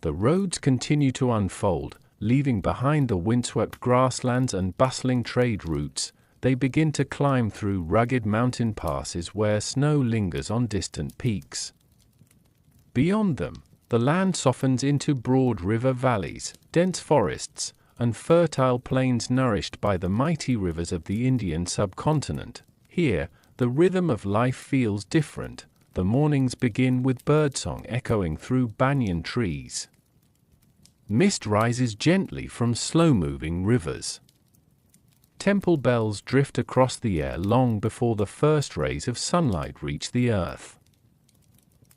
The roads continue to unfold, leaving behind the windswept grasslands and bustling trade routes. They begin to climb through rugged mountain passes where snow lingers on distant peaks. Beyond them, the land softens into broad river valleys, dense forests, and fertile plains nourished by the mighty rivers of the Indian subcontinent. Here, the rhythm of life feels different. The mornings begin with birdsong echoing through banyan trees. Mist rises gently from slow-moving rivers. Temple bells drift across the air long before the first rays of sunlight reach the earth.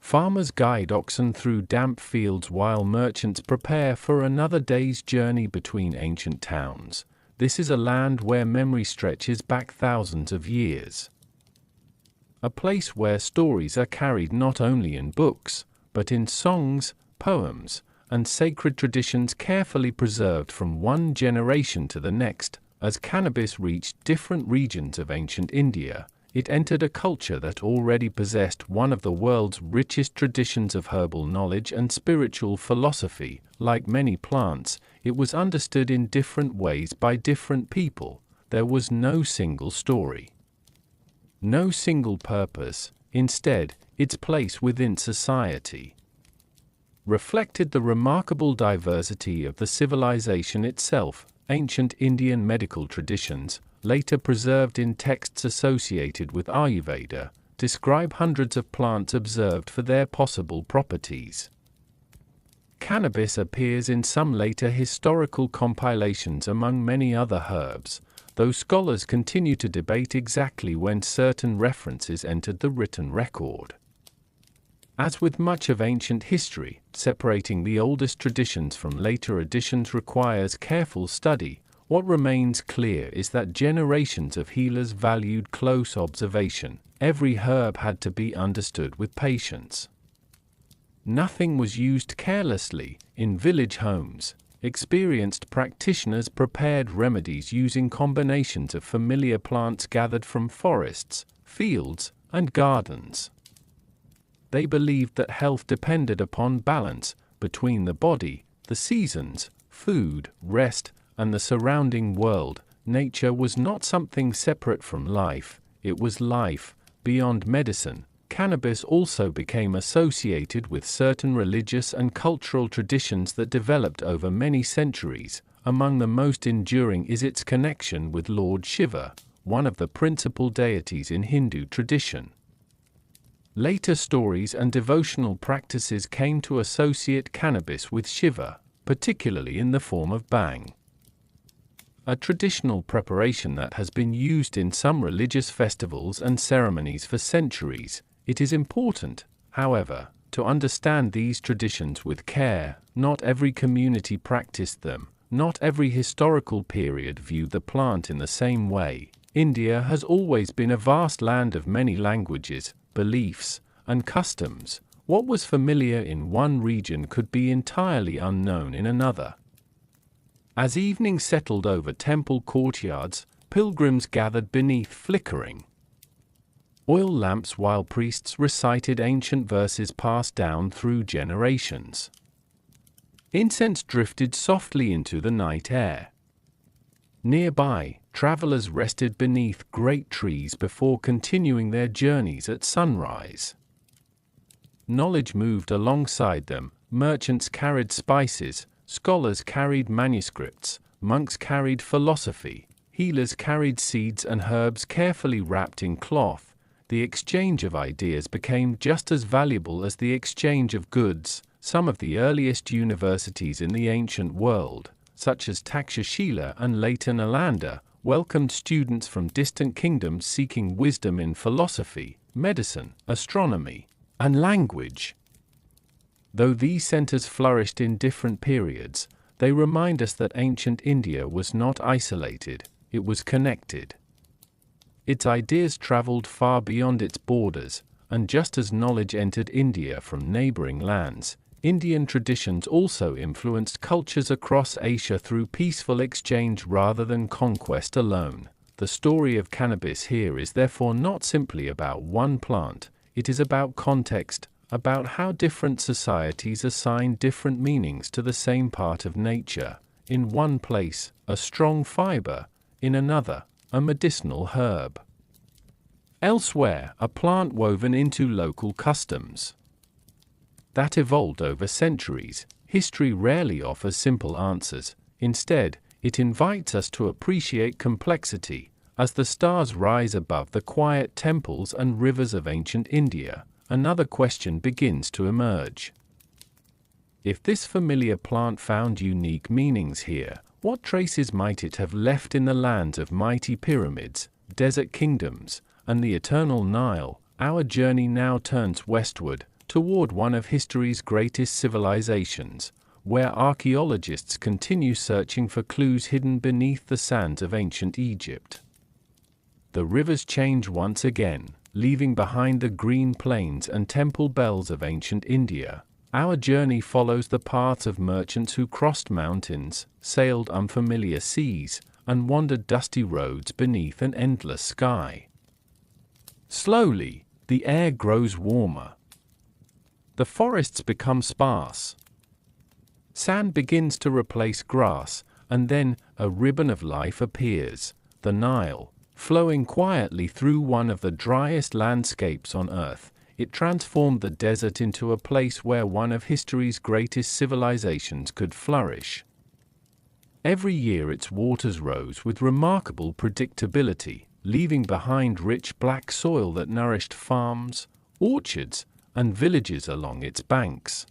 Farmers guide oxen through damp fields while merchants prepare for another day's journey between ancient towns. This is a land where memory stretches back thousands of years. A place where stories are carried not only in books, but in songs, poems, and sacred traditions carefully preserved from one generation to the next. As cannabis reached different regions of ancient India, it entered a culture that already possessed one of the world's richest traditions of herbal knowledge and spiritual philosophy. Like many plants, it was understood in different ways by different people. There was no single story, no single purpose. Instead, its place within society reflected the remarkable diversity of the civilization itself. Ancient Indian medical traditions, later preserved in texts associated with Ayurveda, describe hundreds of plants observed for their possible properties. Cannabis appears in some later historical compilations among many other herbs, though scholars continue to debate exactly when certain references entered the written record. As with much of ancient history, separating the oldest traditions from later additions requires careful study. What remains clear is that generations of healers valued close observation. Every herb had to be understood with patience. Nothing was used carelessly. In village homes, experienced practitioners prepared remedies using combinations of familiar plants gathered from forests, fields, and gardens. They believed that health depended upon balance between the body, the seasons, food, rest, and the surrounding world. Nature was not something separate from life, it was life. Beyond medicine, cannabis also became associated with certain religious and cultural traditions that developed over many centuries. Among the most enduring is its connection with Lord Shiva, one of the principal deities in Hindu tradition. Later stories and devotional practices came to associate cannabis with Shiva, particularly in the form of bhang, a traditional preparation that has been used in some religious festivals and ceremonies for centuries. It is important, however, to understand these traditions with care. Not every community practiced them, not every historical period viewed the plant in the same way. India has always been a vast land of many languages, beliefs, and customs. What was familiar in one region could be entirely unknown in another. As evening settled over temple courtyards, pilgrims gathered beneath flickering oil lamps while priests recited ancient verses passed down through generations. Incense drifted softly into the night air. Nearby, travelers rested beneath great trees before continuing their journeys at sunrise. Knowledge moved alongside them. Merchants carried spices, scholars carried manuscripts, monks carried philosophy, healers carried seeds and herbs carefully wrapped in cloth. The exchange of ideas became just as valuable as the exchange of goods. Some of the earliest universities in the ancient world, such as Takshashila and later Nalanda, welcomed students from distant kingdoms seeking wisdom in philosophy, medicine, astronomy, and language. Though these centers flourished in different periods, they remind us that ancient India was not isolated, it was connected. Its ideas traveled far beyond its borders, and just as knowledge entered India from neighboring lands, Indian traditions also influenced cultures across Asia through peaceful exchange rather than conquest alone. The story of cannabis here is therefore not simply about one plant, it is about context, about how different societies assign different meanings to the same part of nature. In one place, a strong fiber; in another, a medicinal herb. Elsewhere, a plant woven into local customs. That evolved over centuries. History rarely offers simple answers. Instead, it invites us to appreciate complexity. As the stars rise above the quiet temples and rivers of ancient India, another question begins to emerge. If this familiar plant found unique meanings here, what traces might it have left in the lands of mighty pyramids, desert kingdoms, and the eternal Nile? Our journey now turns westward, toward one of history's greatest civilizations, where archaeologists continue searching for clues hidden beneath the sands of ancient Egypt. The rivers change once again, leaving behind the green plains and temple bells of ancient India. Our journey follows the paths of merchants who crossed mountains, sailed unfamiliar seas, and wandered dusty roads beneath an endless sky. Slowly, the air grows warmer. The forests become sparse. Sand begins to replace grass, and then a ribbon of life appears, the Nile. Flowing quietly through one of the driest landscapes on Earth, it transformed the desert into a place where one of history's greatest civilizations could flourish. Every year its waters rose with remarkable predictability, leaving behind rich black soil that nourished farms, orchards, and villages along its banks.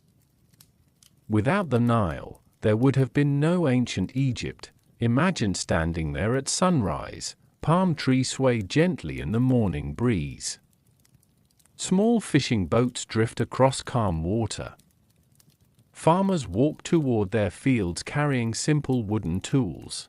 Without the Nile, there would have been no ancient Egypt. Imagine standing there at sunrise. Palm trees sway gently in the morning breeze. Small fishing boats drift across calm water. Farmers walk toward their fields carrying simple wooden tools.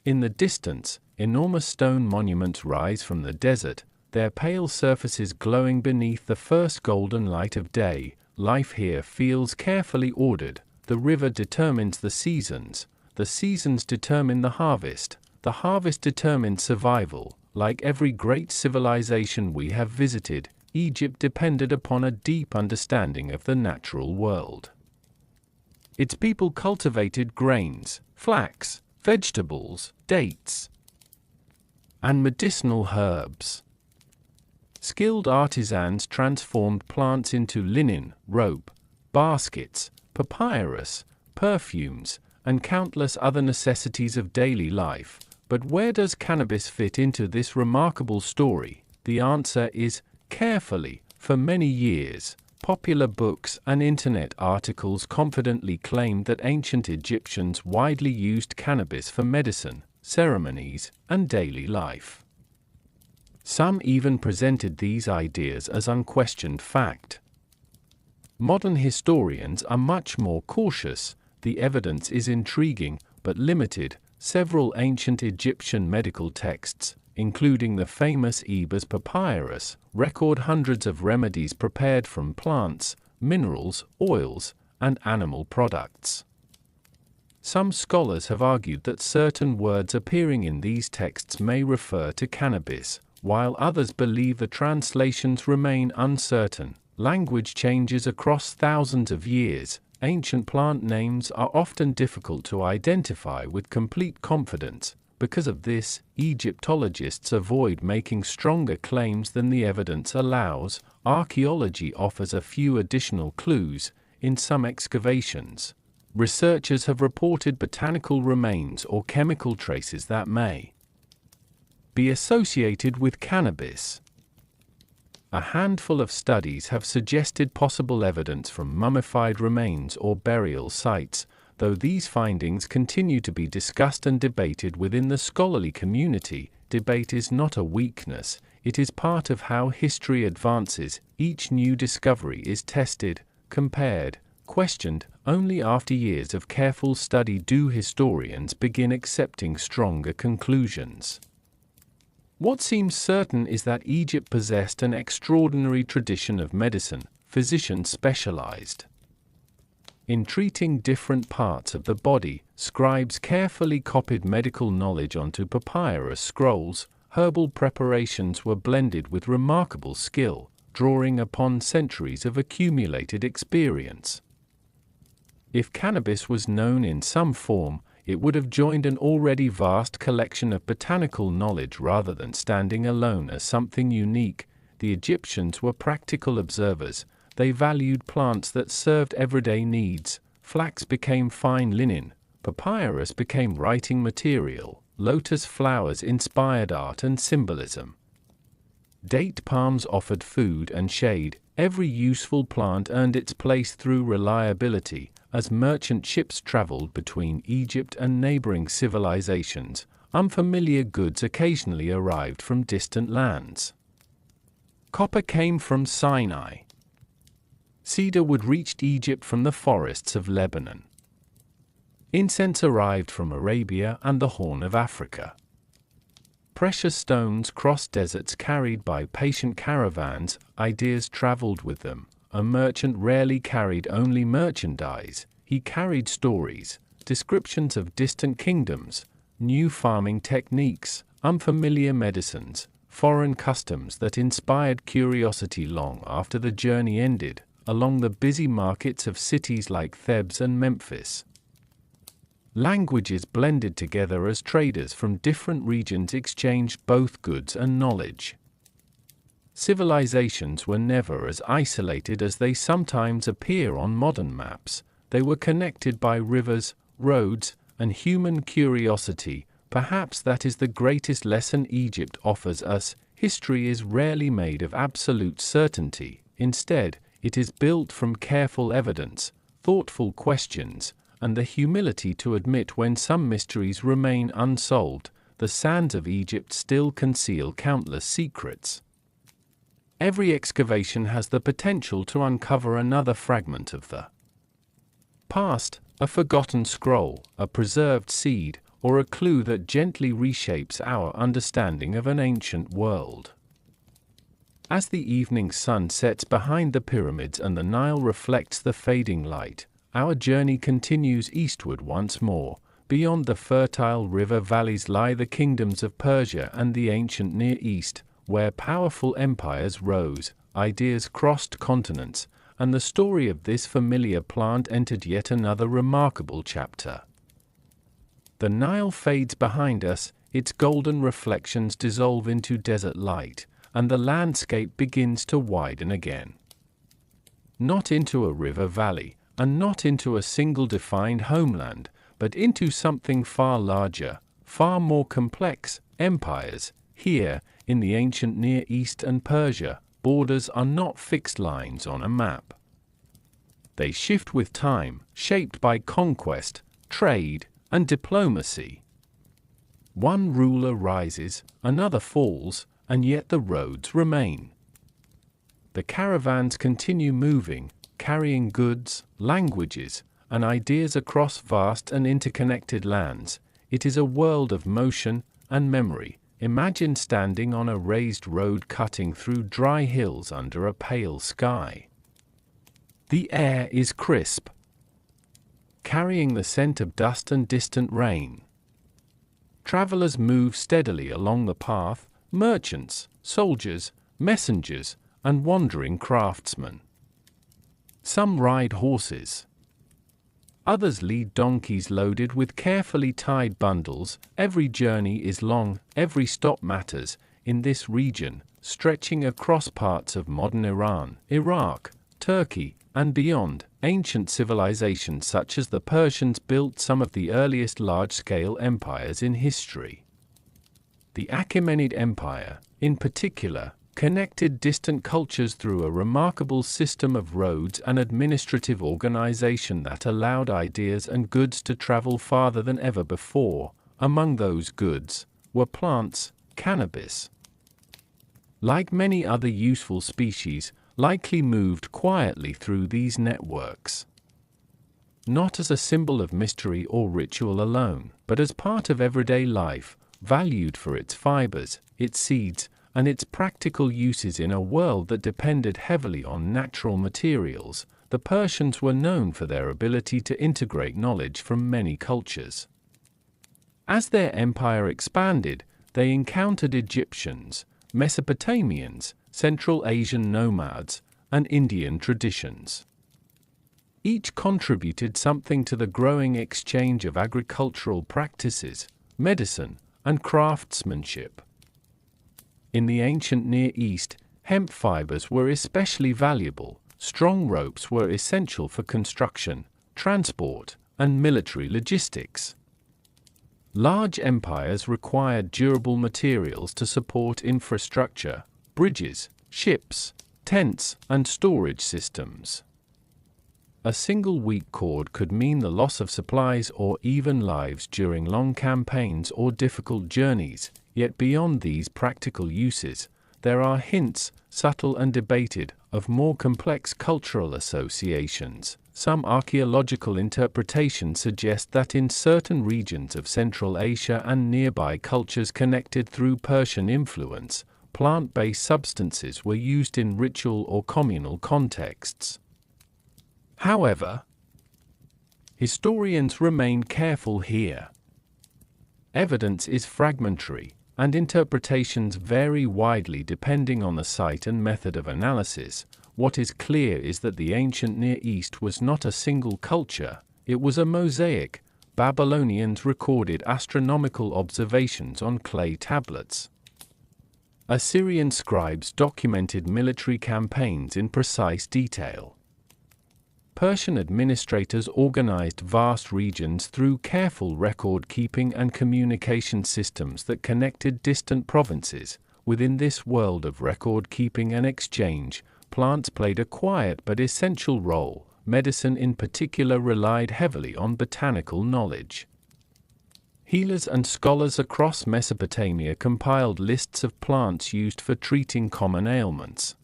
In the distance, enormous stone monuments rise from the desert, their pale surfaces glowing beneath the first golden light of day. Life here feels carefully ordered. The river determines the seasons determine the harvest determines survival. Like every great civilization we have visited, Egypt depended upon a deep understanding of the natural world. Its people cultivated grains, flax, vegetables, dates, and medicinal herbs. Skilled artisans transformed plants into linen, rope, baskets, papyrus, perfumes, and countless other necessities of daily life. But where does cannabis fit into this remarkable story? The answer is carefully. For many years, popular books and internet articles confidently claimed that ancient Egyptians widely used cannabis for medicine, ceremonies, and daily life. Some even presented these ideas as unquestioned fact. Modern historians are much more cautious. The evidence is intriguing, but limited. Several ancient Egyptian medical texts, including the famous Ebers Papyrus, record hundreds of remedies prepared from plants, minerals, oils, and animal products. Some scholars have argued that certain words appearing in these texts may refer to cannabis, while others believe the translations remain uncertain. Language changes across thousands of years. Ancient plant names are often difficult to identify with complete confidence. Because of this, Egyptologists avoid making stronger claims than the evidence allows. Archaeology offers a few additional clues. In some excavations, researchers have reported botanical remains or chemical traces that may be associated with cannabis. A handful of studies have suggested possible evidence from mummified remains or burial sites, though these findings continue to be discussed and debated within the scholarly community. Debate is not a weakness, it is part of how history advances. Each new discovery is tested, compared, questioned. Only after years of careful study do historians begin accepting stronger conclusions. What seems certain is that Egypt possessed an extraordinary tradition of medicine. Physicians specialized in treating different parts of the body. Scribes carefully copied medical knowledge onto papyrus scrolls. Herbal preparations were blended with remarkable skill, drawing upon centuries of accumulated experience. If cannabis was known in some form, it would have joined an already vast collection of botanical knowledge rather than standing alone as something unique. The Egyptians were practical observers. They valued plants that served everyday needs. Flax became fine linen, papyrus became writing material, lotus flowers inspired art and symbolism. Date palms offered food and shade. Every useful plant earned its place through reliability. As merchant ships traveled between Egypt and neighboring civilizations, unfamiliar goods occasionally arrived from distant lands. Copper came from Sinai. Cedar wood reached Egypt from the forests of Lebanon. Incense arrived from Arabia and the Horn of Africa. Precious stones crossed deserts carried by patient caravans. Ideas traveled with them. A merchant rarely carried only merchandise, he carried stories, descriptions of distant kingdoms, new farming techniques, unfamiliar medicines, foreign customs that inspired curiosity long after the journey ended. Along the busy markets of cities like Thebes and Memphis, languages blended together as traders from different regions exchanged both goods and knowledge. Civilizations were never as isolated as they sometimes appear on modern maps. They were connected by rivers, roads, and human curiosity. Perhaps that is the greatest lesson Egypt offers us. History is rarely made of absolute certainty. Instead, it is built from careful evidence, thoughtful questions, and the humility to admit when some mysteries remain unsolved. The sands of Egypt still conceal countless secrets. Every excavation has the potential to uncover another fragment of the past, a forgotten scroll, a preserved seed, or a clue that gently reshapes our understanding of an ancient world. As the evening sun sets behind the pyramids and the Nile reflects the fading light, our journey continues eastward once more. Beyond the fertile river valleys lie the kingdoms of Persia and the ancient Near East, where powerful empires rose, ideas crossed continents, and the story of this familiar plant entered yet another remarkable chapter. The Nile fades behind us, its golden reflections dissolve into desert light, and the landscape begins to widen again. Not into a river valley, and not into a single defined homeland, but into something far larger, far more complex, empires. Here, in the ancient Near East and Persia, borders are not fixed lines on a map. They shift with time, shaped by conquest, trade, and diplomacy. One ruler rises, another falls, and yet the roads remain. The caravans continue moving, carrying goods, languages, and ideas across vast and interconnected lands. It is a world of motion and memory. Imagine standing on a raised road cutting through dry hills under a pale sky. The air is crisp, carrying the scent of dust and distant rain. Travelers move steadily along the path, merchants, soldiers, messengers, and wandering craftsmen. Some ride horses. Others lead donkeys loaded with carefully tied bundles. Every journey is long, every stop matters. In this region, stretching across parts of modern Iran, Iraq, Turkey, and beyond, ancient civilizations such as the Persians built some of the earliest large-scale empires in history. The Achaemenid Empire, in particular, connected distant cultures through a remarkable system of roads and administrative organization that allowed ideas and goods to travel farther than ever before. Among those goods were plants, cannabis. Like many other useful species, likely moved quietly through these networks. Not as a symbol of mystery or ritual alone, but as part of everyday life, valued for its fibers, its seeds, and its practical uses in a world that depended heavily on natural materials. The Persians were known for their ability to integrate knowledge from many cultures. As their empire expanded, they encountered Egyptians, Mesopotamians, Central Asian nomads, and Indian traditions. Each contributed something to the growing exchange of agricultural practices, medicine, and craftsmanship. In the ancient Near East, hemp fibers were especially valuable. Strong ropes were essential for construction, transport, and military logistics. Large empires required durable materials to support infrastructure, bridges, ships, tents, and storage systems. A single weak cord could mean the loss of supplies or even lives during long campaigns or difficult journeys. Yet beyond these practical uses, there are hints, subtle and debated, of more complex cultural associations. Some archaeological interpretations suggest that in certain regions of Central Asia and nearby cultures connected through Persian influence, plant-based substances were used in ritual or communal contexts. However, historians remain careful here. Evidence is fragmentary, and interpretations vary widely depending on the site and method of analysis. What is clear is that the ancient Near East was not a single culture, it was a mosaic. Babylonians recorded astronomical observations on clay tablets. Assyrian scribes documented military campaigns in precise detail. Persian administrators organized vast regions through careful record-keeping and communication systems that connected distant provinces. Within this world of record-keeping and exchange, plants played a quiet but essential role. Medicine in particular relied heavily on botanical knowledge. Healers and scholars across Mesopotamia compiled lists of plants used for treating common ailments.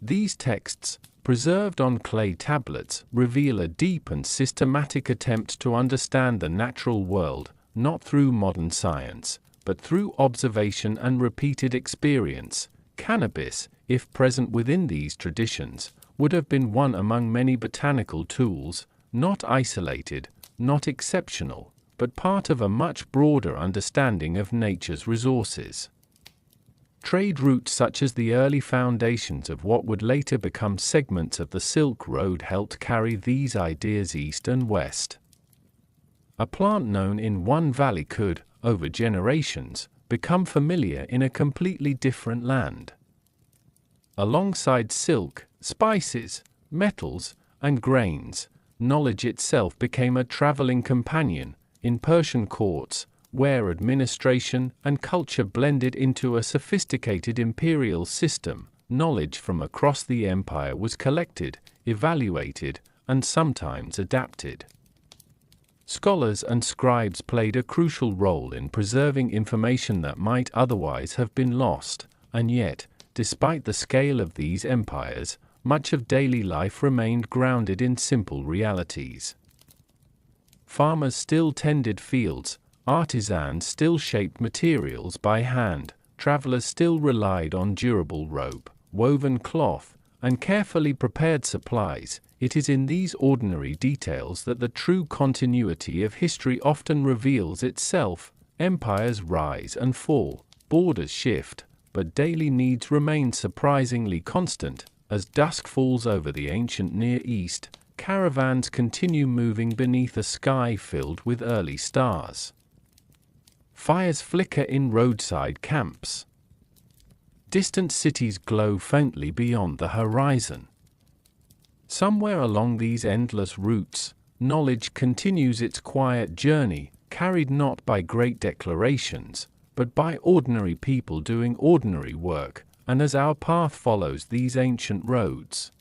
These texts, preserved on clay tablets, reveal a deep and systematic attempt to understand the natural world, not through modern science, but through observation and repeated experience. Cannabis, if present within these traditions, would have been one among many botanical tools, not isolated, not exceptional, but part of a much broader understanding of nature's resources. Trade routes such as the early foundations of what would later become segments of the Silk Road helped carry these ideas east and west. A plant known in one valley could, over generations, become familiar in a completely different land. Alongside silk, spices, metals, and grains, knowledge itself became a traveling companion in Persian courts, where administration and culture blended into a sophisticated imperial system. Knowledge from across the empire was collected, evaluated, and sometimes adapted. Scholars and scribes played a crucial role in preserving information that might otherwise have been lost, and yet, despite the scale of these empires, much of daily life remained grounded in simple realities. Farmers still tended fields, artisans still shaped materials by hand, travelers still relied on durable rope, woven cloth, and carefully prepared supplies. It is in these ordinary details that the true continuity of history often reveals itself. Empires rise and fall, borders shift, but daily needs remain surprisingly constant. As dusk falls over the ancient Near East, caravans continue moving beneath a sky filled with early stars. Fires flicker in roadside camps. Distant cities glow faintly beyond the horizon. Somewhere along these endless routes, knowledge continues its quiet journey, carried not by great declarations, but by ordinary people doing ordinary work. And as our path follows these ancient roads,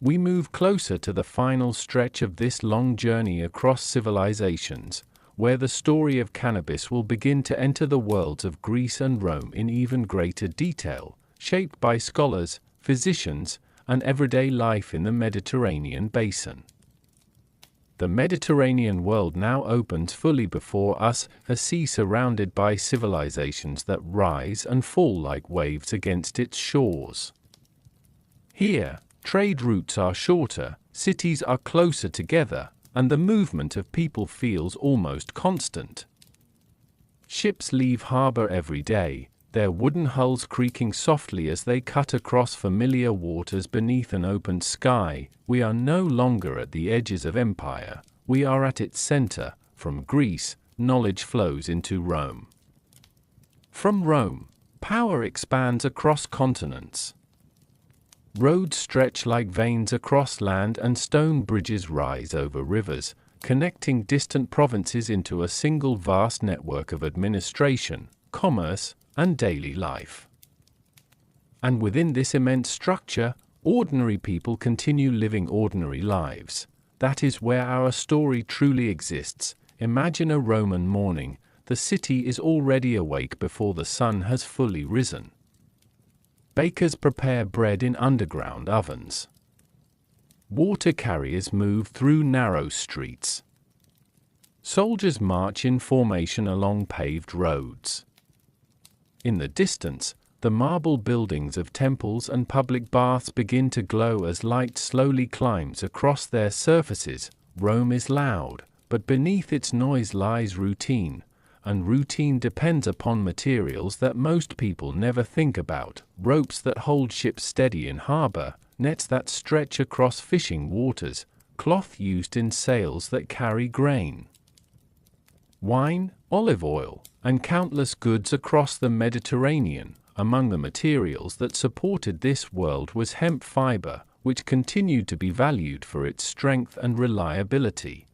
we move closer to the final stretch of this long journey across civilizations, where the story of cannabis will begin to enter the worlds of Greece and Rome in even greater detail, shaped by scholars, physicians, and everyday life in the Mediterranean basin. The Mediterranean world now opens fully before us, a sea surrounded by civilizations that rise and fall like waves against its shores. Here, trade routes are shorter, cities are closer together, and the movement of people feels almost constant. Ships leave harbor every day, their wooden hulls creaking softly as they cut across familiar waters beneath an open sky. We are no longer at the edges of empire, we are at its center. From Greece, knowledge flows into Rome. From Rome, power expands across continents. Roads stretch like veins across land and stone bridges rise over rivers, connecting distant provinces into a single vast network of administration, commerce, and daily life. And within this immense structure, ordinary people continue living ordinary lives. That is where our story truly exists. Imagine a Roman morning. The city is already awake before the sun has fully risen. Bakers prepare bread in underground ovens. Water carriers move through narrow streets. Soldiers march in formation along paved roads. In the distance, the marble buildings of temples and public baths begin to glow as light slowly climbs across their surfaces. Rome is loud, but beneath its noise lies routine, and routine depends upon materials that most people never think about: ropes that hold ships steady in harbor, nets that stretch across fishing waters, cloth used in sails that carry grain, wine, olive oil, and countless goods across the Mediterranean. Among the materials that supported this world was hemp fiber, which continued to be valued for its strength and reliability.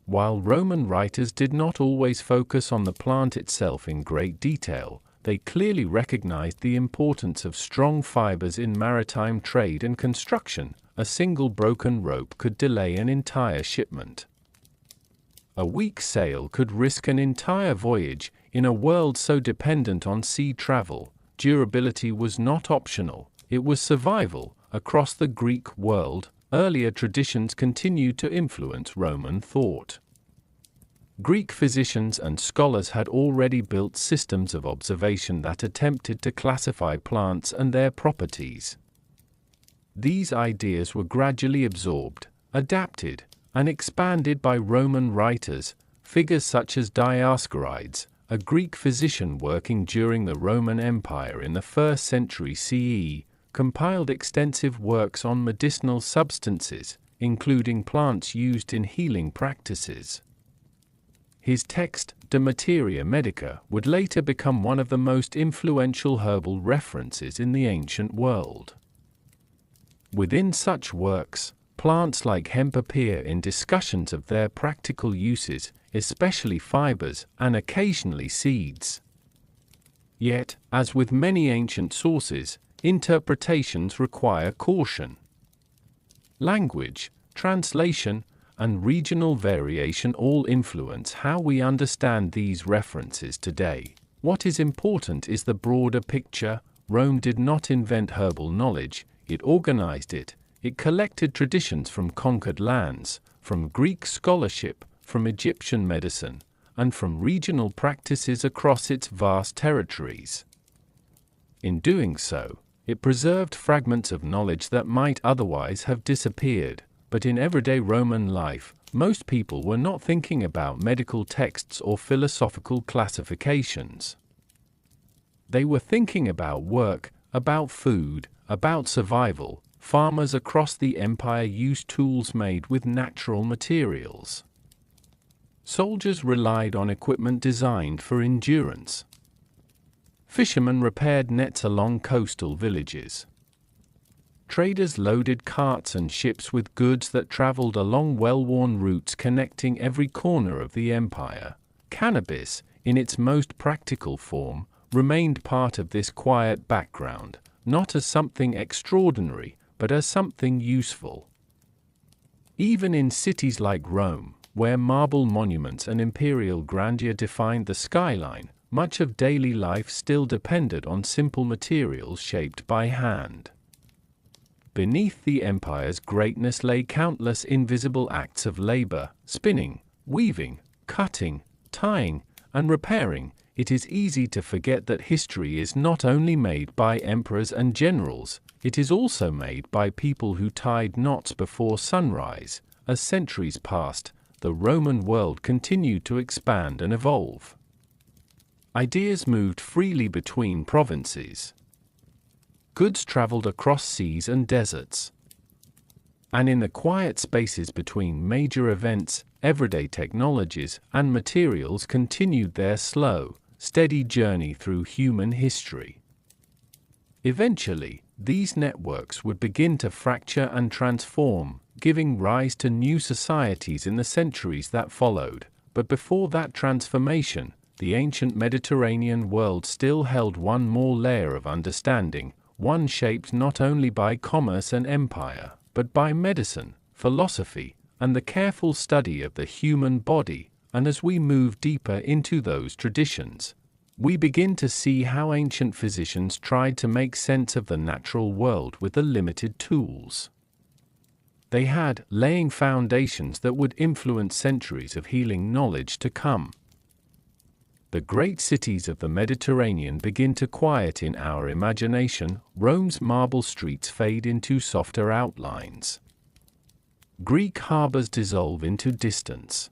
While Roman writers did not always focus on the plant itself in great detail, they clearly recognized the importance of strong fibers in maritime trade and construction. A single broken rope could delay an entire shipment. A weak sail could risk an entire voyage. In a world so dependent on sea travel, durability was not optional, it was survival. Across the Greek world, earlier traditions continued to influence Roman thought. Greek physicians and scholars had already built systems of observation that attempted to classify plants and their properties. These ideas were gradually absorbed, adapted, and expanded by Roman writers. Figures such as Dioscorides, a Greek physician working during the Roman Empire in the 1st century CE, compiled extensive works on medicinal substances, including plants used in healing practices. His text, De Materia Medica, would later become one of the most influential herbal references in the ancient world. Within such works, plants like hemp appear in discussions of their practical uses, especially fibers and occasionally seeds. Yet, as with many ancient sources, interpretations require caution. Language, translation, and regional variation all influence how we understand these references today. What is important is the broader picture. Rome did not invent herbal knowledge, it organized it. It collected traditions from conquered lands, from Greek scholarship, from Egyptian medicine, and from regional practices across its vast territories. In doing so, it preserved fragments of knowledge that might otherwise have disappeared. But in everyday Roman life, most people were not thinking about medical texts or philosophical classifications. They were thinking about work, about food, about survival. Farmers across the empire used tools made with natural materials. Soldiers relied on equipment designed for endurance. Fishermen repaired nets along coastal villages. Traders loaded carts and ships with goods that traveled along well-worn routes connecting every corner of the empire. Cannabis, in its most practical form, remained part of this quiet background, not as something extraordinary, but as something useful. Even in cities like Rome, where marble monuments and imperial grandeur defined the skyline, much of daily life still depended on simple materials shaped by hand. Beneath the empire's greatness lay countless invisible acts of labor: spinning, weaving, cutting, tying, and repairing. It is easy to forget that history is not only made by emperors and generals, it is also made by people who tied knots before sunrise. As centuries passed, the Roman world continued to expand and evolve. Ideas moved freely between provinces. Goods traveled across seas and deserts. And in the quiet spaces between major events, everyday technologies and materials continued their slow, steady journey through human history. Eventually, these networks would begin to fracture and transform, giving rise to new societies in the centuries that followed. But before that transformation, the ancient Mediterranean world still held one more layer of understanding, one shaped not only by commerce and empire, but by medicine, philosophy, and the careful study of the human body. And as we move deeper into those traditions, we begin to see how ancient physicians tried to make sense of the natural world with the limited tools they had, laying foundations that would influence centuries of healing knowledge to come. The great cities of the Mediterranean begin to quiet in our imagination. Rome's marble streets fade into softer outlines. Greek harbors dissolve into distance.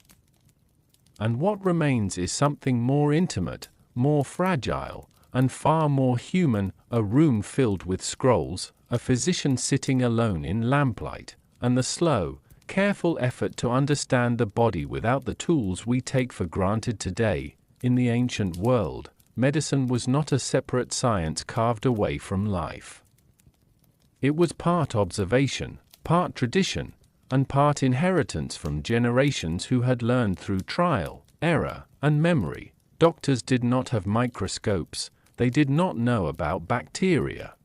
And what remains is something more intimate, more fragile, and far more human: a room filled with scrolls, a physician sitting alone in lamplight, and the slow, careful effort to understand the body without the tools we take for granted today. In the ancient world, medicine was not a separate science carved away from life. It was part observation, part tradition, and part inheritance from generations who had learned through trial, error, and memory. Doctors did not have microscopes. They did not know about bacteria.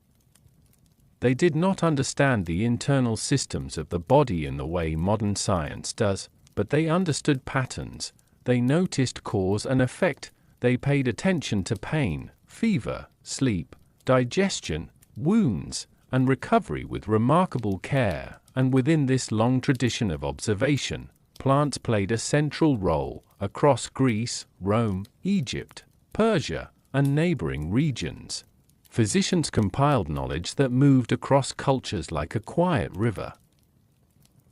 They did not understand the internal systems of the body in the way modern science does, but they understood patterns. They noticed cause and effect. They paid attention to pain, fever, sleep, digestion, wounds, and recovery with remarkable care. And within this long tradition of observation, plants played a central role across Greece, Rome, Egypt, Persia, and neighboring regions. Physicians compiled knowledge that moved across cultures like a quiet river.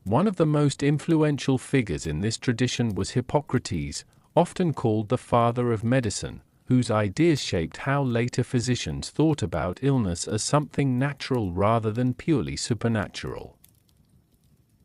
One of the most influential figures in this tradition was Hippocrates, often called the father of medicine, whose ideas shaped how later physicians thought about illness as something natural rather than purely supernatural.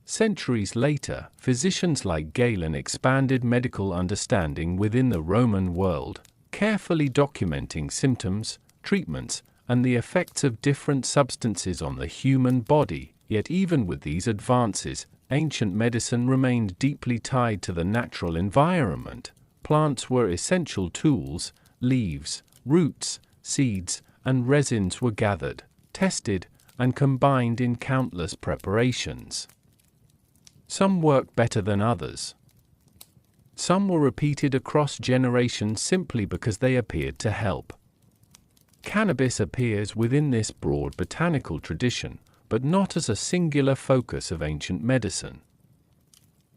Centuries later, physicians like Galen expanded medical understanding within the Roman world, carefully documenting symptoms, treatments, and the effects of different substances on the human body. Yet even with these advances, ancient medicine remained deeply tied to the natural environment. Plants were essential tools. Leaves, roots, seeds, and resins were gathered, tested, and combined in countless preparations. Some worked better than others. Some were repeated across generations simply because they appeared to help. Cannabis appears within this broad botanical tradition, but not as a singular focus of ancient medicine.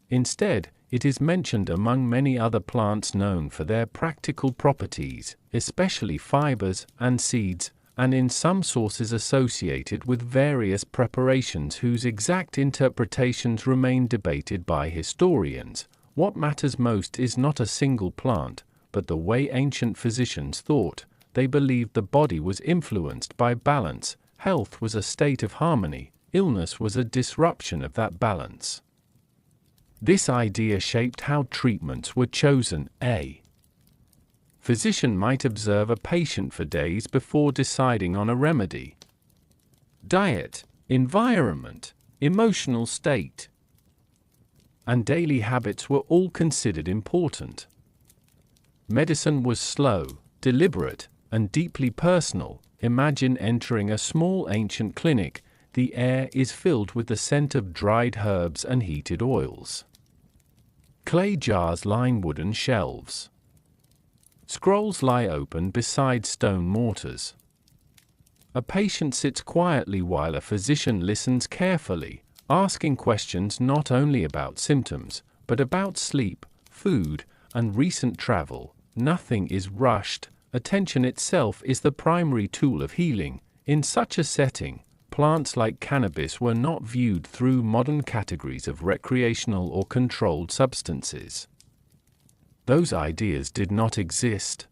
Instead, it is mentioned among many other plants known for their practical properties, especially fibers and seeds, and in some sources associated with various preparations whose exact interpretations remain debated by historians. What matters most is not a single plant, but the way ancient physicians thought. They believed the body was influenced by balance, health was a state of harmony, illness was a disruption of that balance. This idea shaped how treatments were chosen. A physician might observe a patient for days before deciding on a remedy. Diet, environment, emotional state, and daily habits were all considered important. Medicine was slow, deliberate, and deeply personal. Imagine entering a small ancient clinic. The air is filled with the scent of dried herbs and heated oils. Clay jars line wooden shelves. Scrolls lie open beside stone mortars. A patient sits quietly while a physician listens carefully, asking questions not only about symptoms, but about sleep, food, and recent travel. Nothing is rushed. Attention itself is the primary tool of healing. In such a setting, plants like cannabis were not viewed through modern categories of recreational or controlled substances. Those ideas did not exist.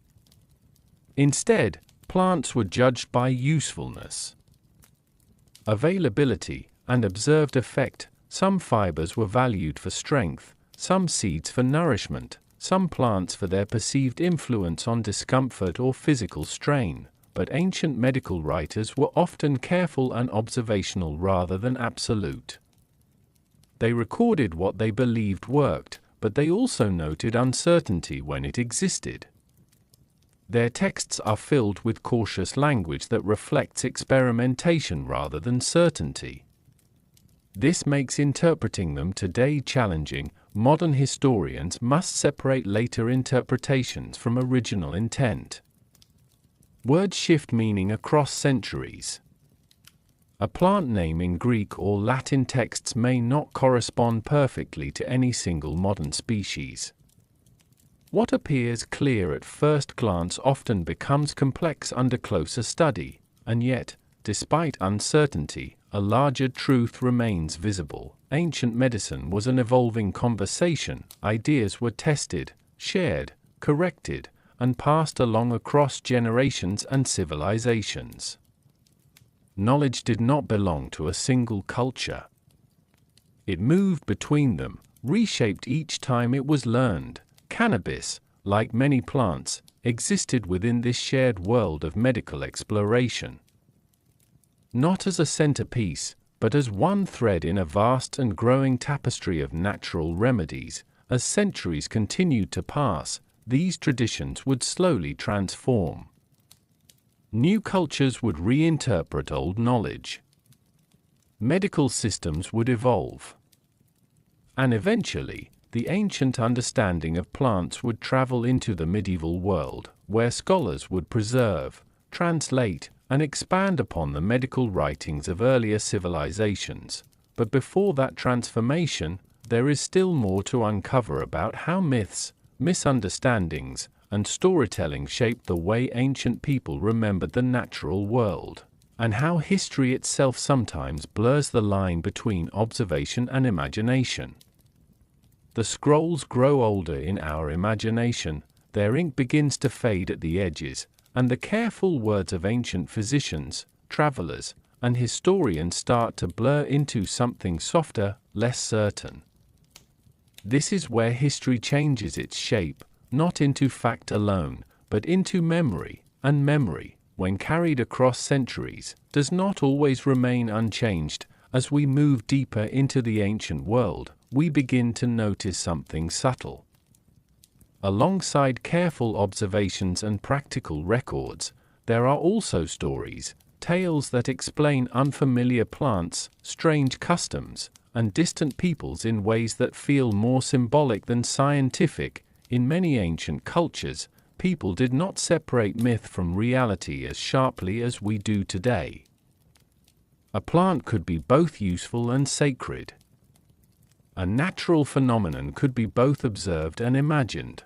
Instead, plants were judged by usefulness, availability, and observed effect. Some fibers were valued for strength, some seeds for nourishment, some plants for their perceived influence on discomfort or physical strain. But ancient medical writers were often careful and observational rather than absolute. They recorded what they believed worked, but they also noted uncertainty when it existed. Their texts are filled with cautious language that reflects experimentation rather than certainty. This makes interpreting them today challenging. Modern historians must separate later interpretations from original intent. Words shift meaning across centuries. A plant name in Greek or Latin texts may not correspond perfectly to any single modern species. What appears clear at first glance often becomes complex under closer study, and yet, despite uncertainty, a larger truth remains visible. Ancient medicine was an evolving conversation. Ideas were tested, shared, corrected, and passed along across generations and civilizations. Knowledge did not belong to a single culture. It moved between them, reshaped each time it was learned. Cannabis, like many plants, existed within this shared world of medical exploration. Not as a centerpiece, but as one thread in a vast and growing tapestry of natural remedies. As centuries continued to pass, these traditions would slowly transform. New cultures would reinterpret old knowledge. Medical systems would evolve. And eventually, the ancient understanding of plants would travel into the medieval world, where scholars would preserve, translate, and expand upon the medical writings of earlier civilizations. But before that transformation, there is still more to uncover about how myths, misunderstandings, and storytelling shaped the way ancient people remembered the natural world, and how history itself sometimes blurs the line between observation and imagination. The scrolls grow older in our imagination, their ink begins to fade at the edges, and the careful words of ancient physicians, travelers, and historians start to blur into something softer, less certain. This is where history changes its shape, not into fact alone, but into memory, and memory, when carried across centuries, does not always remain unchanged. As we move deeper into the ancient world, we begin to notice something subtle. Alongside careful observations and practical records, there are also stories, tales that explain unfamiliar plants, strange customs, and distant peoples in ways that feel more symbolic than scientific. In many ancient cultures, people did not separate myth from reality as sharply as we do today. A plant could be both useful and sacred. A natural phenomenon could be both observed and imagined.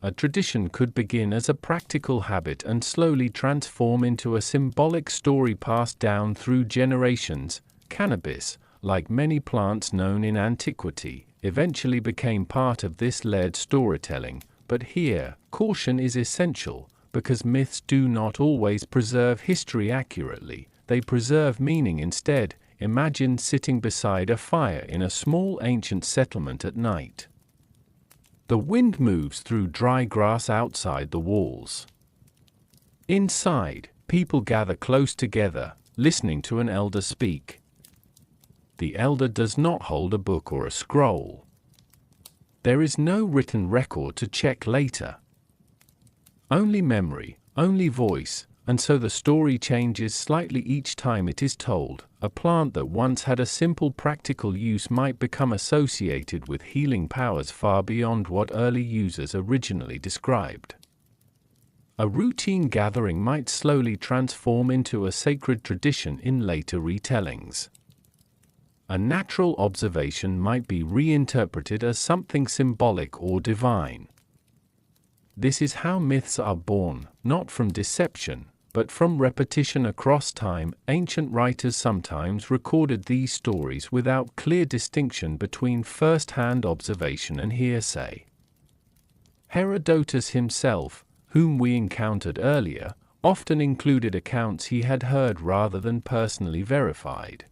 A tradition could begin as a practical habit and slowly transform into a symbolic story passed down through generations. Cannabis, like many plants known in antiquity, eventually became part of this layered storytelling, but here, caution is essential, because myths do not always preserve history accurately, they preserve meaning instead. Imagine sitting beside a fire in a small ancient settlement at night. The wind moves through dry grass outside the walls. Inside, people gather close together, listening to an elder speak. The elder does not hold a book or a scroll. There is no written record to check later. Only memory, only voice, and so the story changes slightly each time it is told. A plant that once had a simple practical use might become associated with healing powers far beyond what early users originally described. A routine gathering might slowly transform into a sacred tradition in later retellings. A natural observation might be reinterpreted as something symbolic or divine. This is how myths are born, not from deception, but from repetition across time. Ancient writers sometimes recorded these stories without clear distinction between first-hand observation and hearsay. Herodotus himself, whom we encountered earlier, often included accounts he had heard rather than personally verified.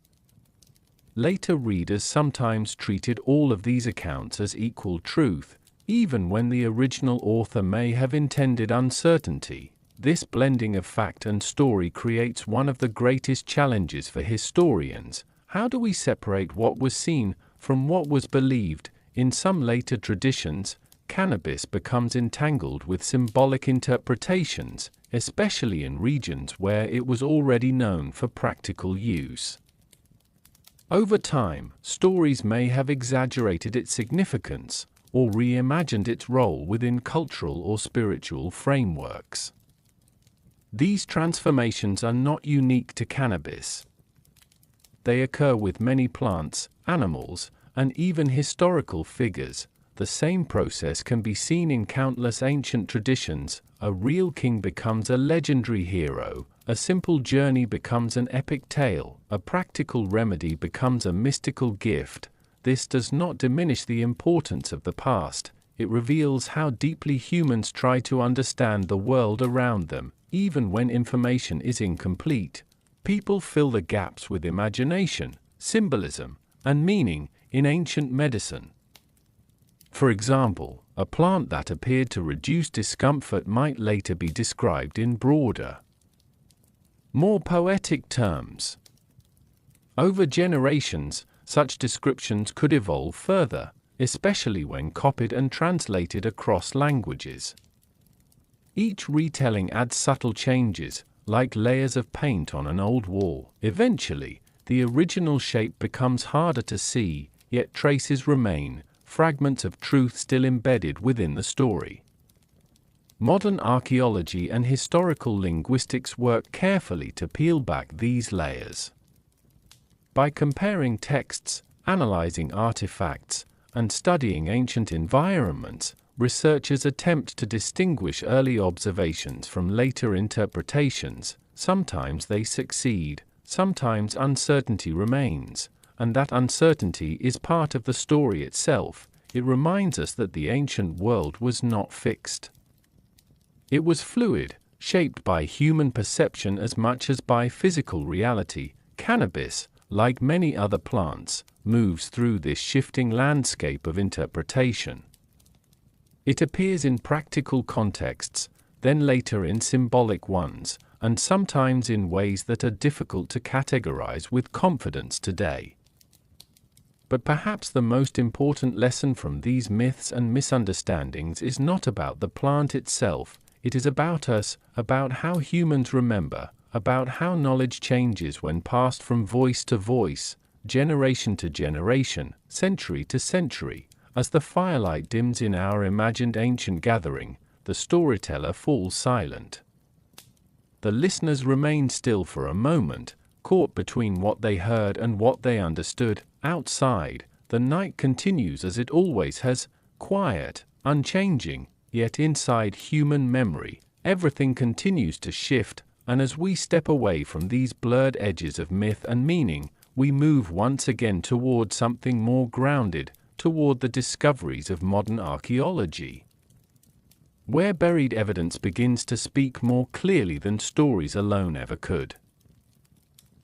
Later readers sometimes treated all of these accounts as equal truth, even when the original author may have intended uncertainty. This blending of fact and story creates one of the greatest challenges for historians. How do we separate what was seen from what was believed? In some later traditions, cannabis becomes entangled with symbolic interpretations, especially in regions where it was already known for practical use. Over time, stories may have exaggerated its significance, or reimagined its role within cultural or spiritual frameworks. These transformations are not unique to cannabis. They occur with many plants, animals, and even historical figures. The same process can be seen in countless ancient traditions. A real king becomes a legendary hero, a simple journey becomes an epic tale, a practical remedy becomes a mystical gift. This does not diminish the importance of the past, it reveals how deeply humans try to understand the world around them. Even when information is incomplete, people fill the gaps with imagination, symbolism, and meaning. In ancient medicine, for example, a plant that appeared to reduce discomfort might later be described in broader, more poetic terms. Over generations, such descriptions could evolve further, especially when copied and translated across languages. Each retelling adds subtle changes, like layers of paint on an old wall. Eventually, the original shape becomes harder to see, yet traces remain, fragments of truth still embedded within the story. Modern archaeology and historical linguistics work carefully to peel back these layers. By comparing texts, analyzing artifacts, and studying ancient environments, researchers attempt to distinguish early observations from later interpretations. Sometimes they succeed, sometimes uncertainty remains, and that uncertainty is part of the story itself. It reminds us that the ancient world was not fixed. It was fluid, shaped by human perception as much as by physical reality. Cannabis, like many other plants, moves through this shifting landscape of interpretation. It appears in practical contexts, then later in symbolic ones, and sometimes in ways that are difficult to categorize with confidence today. But perhaps the most important lesson from these myths and misunderstandings is not about the plant itself. It is about us, about how humans remember, about how knowledge changes when passed from voice to voice, generation to generation, century to century. As the firelight dims in our imagined ancient gathering, the storyteller falls silent. The listeners remain still for a moment, caught between what they heard and what they understood. Outside, the night continues as it always has, quiet, unchanging, yet inside human memory, everything continues to shift, and as we step away from these blurred edges of myth and meaning, we move once again toward something more grounded, toward the discoveries of modern archaeology, where buried evidence begins to speak more clearly than stories alone ever could.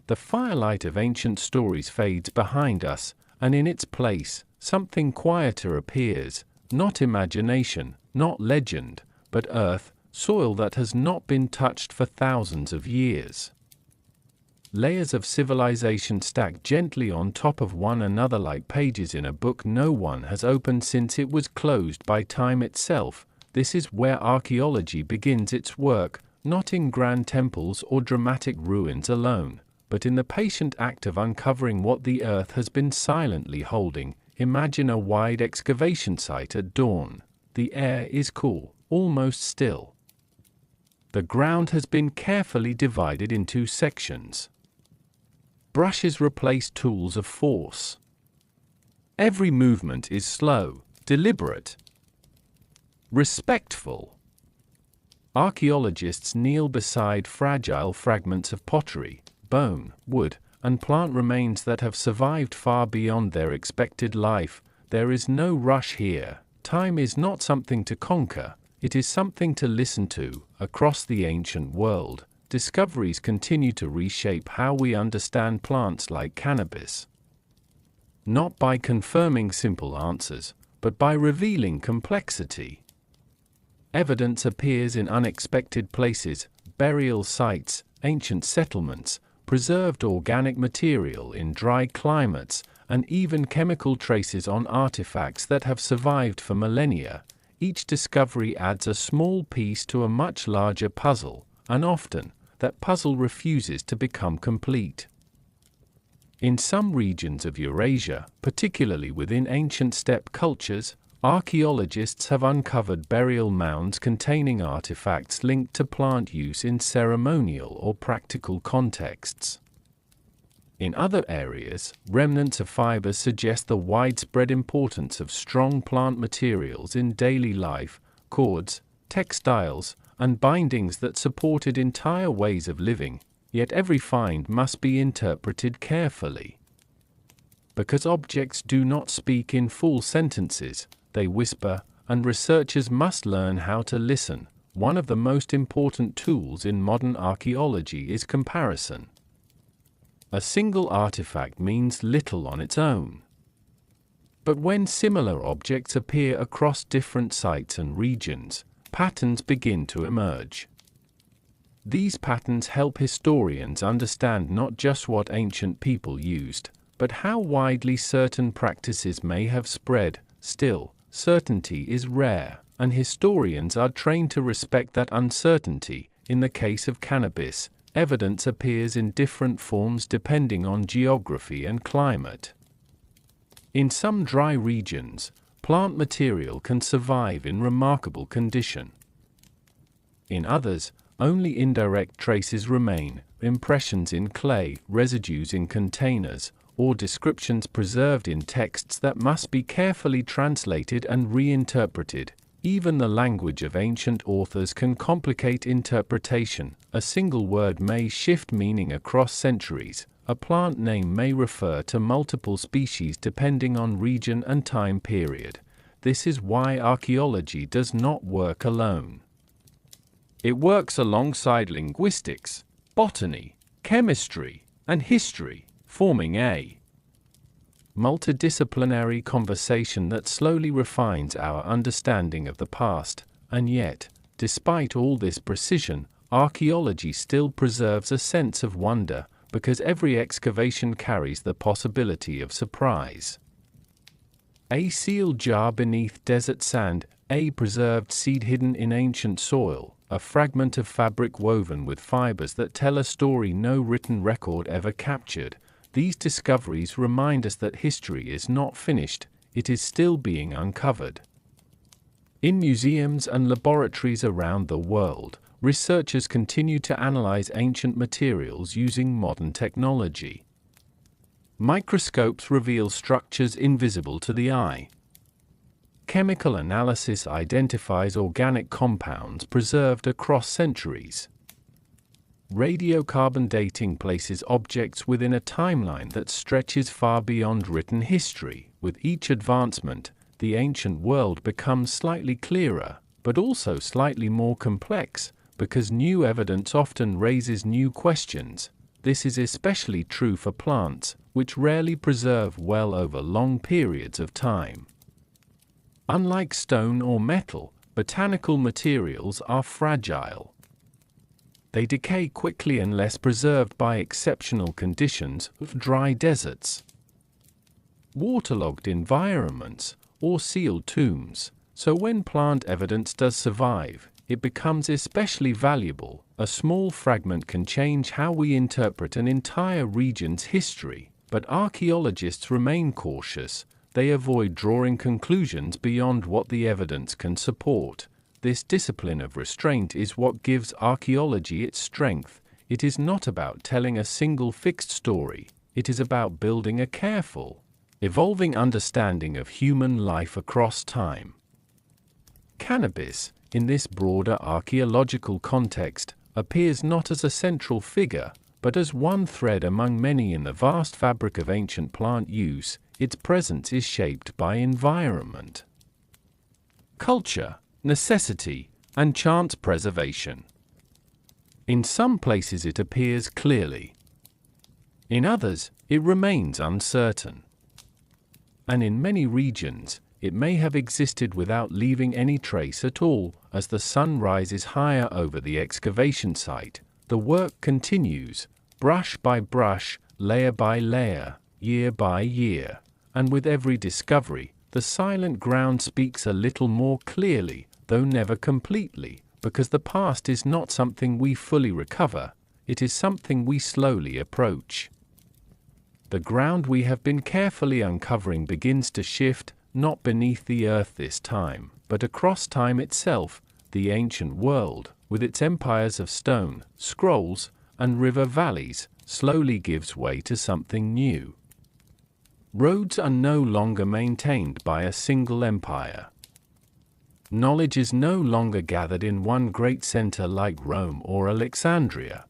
The firelight of ancient stories fades behind us, and in its place, something quieter appears, not imagination, not legend, but earth, soil that has not been touched for thousands of years. Layers of civilization stacked gently on top of one another like pages in a book no one has opened since it was closed by time itself. This is where archaeology begins its work, not in grand temples or dramatic ruins alone, but in the patient act of uncovering what the earth has been silently holding. Imagine a wide excavation site at dawn. The air is cool, almost still. The ground has been carefully divided into sections. Brushes replace tools of force. Every movement is slow, deliberate, respectful. Archaeologists kneel beside fragile fragments of pottery, bone, wood, and plant remains that have survived far beyond their expected life. There is no rush here. Time is not something to conquer, it is something to listen to. Across the ancient world, discoveries continue to reshape how we understand plants like cannabis. Not by confirming simple answers, but by revealing complexity. Evidence appears in unexpected places, burial sites, ancient settlements, preserved organic material in dry climates, and even chemical traces on artifacts that have survived for millennia. Each discovery adds a small piece to a much larger puzzle, and often, that puzzle refuses to become complete. In some regions of Eurasia, particularly within ancient steppe cultures, archaeologists have uncovered burial mounds containing artifacts linked to plant use in ceremonial or practical contexts. In other areas, remnants of fibers suggest the widespread importance of strong plant materials in daily life, cords, textiles, and bindings that supported entire ways of living, yet every find must be interpreted carefully. Because objects do not speak in full sentences, they whisper, and researchers must learn how to listen. One of the most important tools in modern archaeology is comparison. A single artifact means little on its own. But when similar objects appear across different sites and regions, patterns begin to emerge. These patterns help historians understand not just what ancient people used, but how widely certain practices may have spread. Still, certainty is rare, and historians are trained to respect that uncertainty. In the case of cannabis, evidence appears in different forms depending on geography and climate. In some dry regions, plant material can survive in remarkable condition. In others, only indirect traces remain, impressions in clay, residues in containers, or descriptions preserved in texts that must be carefully translated and reinterpreted. Even the language of ancient authors can complicate interpretation. A single word may shift meaning across centuries. A plant name may refer to multiple species depending on region and time period. This is why archaeology does not work alone. It works alongside linguistics, botany, chemistry, and history, forming a multidisciplinary conversation that slowly refines our understanding of the past. And yet, despite all this precision, archaeology still preserves a sense of wonder, because every excavation carries the possibility of surprise. A sealed jar beneath desert sand, a preserved seed hidden in ancient soil, a fragment of fabric woven with fibers that tell a story no written record ever captured. These discoveries remind us that history is not finished, it is still being uncovered. In museums and laboratories around the world, researchers continue to analyze ancient materials using modern technology. Microscopes reveal structures invisible to the eye. Chemical analysis identifies organic compounds preserved across centuries. Radiocarbon dating places objects within a timeline that stretches far beyond written history. With each advancement, the ancient world becomes slightly clearer, but also slightly more complex, because new evidence often raises new questions. This is especially true for plants, which rarely preserve well over long periods of time. Unlike stone or metal, botanical materials are fragile. They decay quickly unless preserved by exceptional conditions of dry deserts, waterlogged environments, or sealed tombs. So when plant evidence does survive, it becomes especially valuable. A small fragment can change how we interpret an entire region's history, but archaeologists remain cautious. They avoid drawing conclusions beyond what the evidence can support. This discipline of restraint is what gives archaeology its strength. It is not about telling a single fixed story, it is about building a careful, evolving understanding of human life across time. Cannabis, in this broader archaeological context, appears not as a central figure, but as one thread among many in the vast fabric of ancient plant use. Its presence is shaped by environment, culture, necessity, and chance preservation. In some places it appears clearly. In others, it remains uncertain. And in many regions, it may have existed without leaving any trace at all. As the sun rises higher over the excavation site, the work continues, brush by brush, layer by layer, year by year. And with every discovery, the silent ground speaks a little more clearly, though never completely, because the past is not something we fully recover, it is something we slowly approach. The ground we have been carefully uncovering begins to shift, not beneath the earth this time, but across time itself. The ancient world, with its empires of stone, scrolls, and river valleys, slowly gives way to something new. Roads are no longer maintained by a single empire. Knowledge is no longer gathered in one great center like Rome or Alexandria.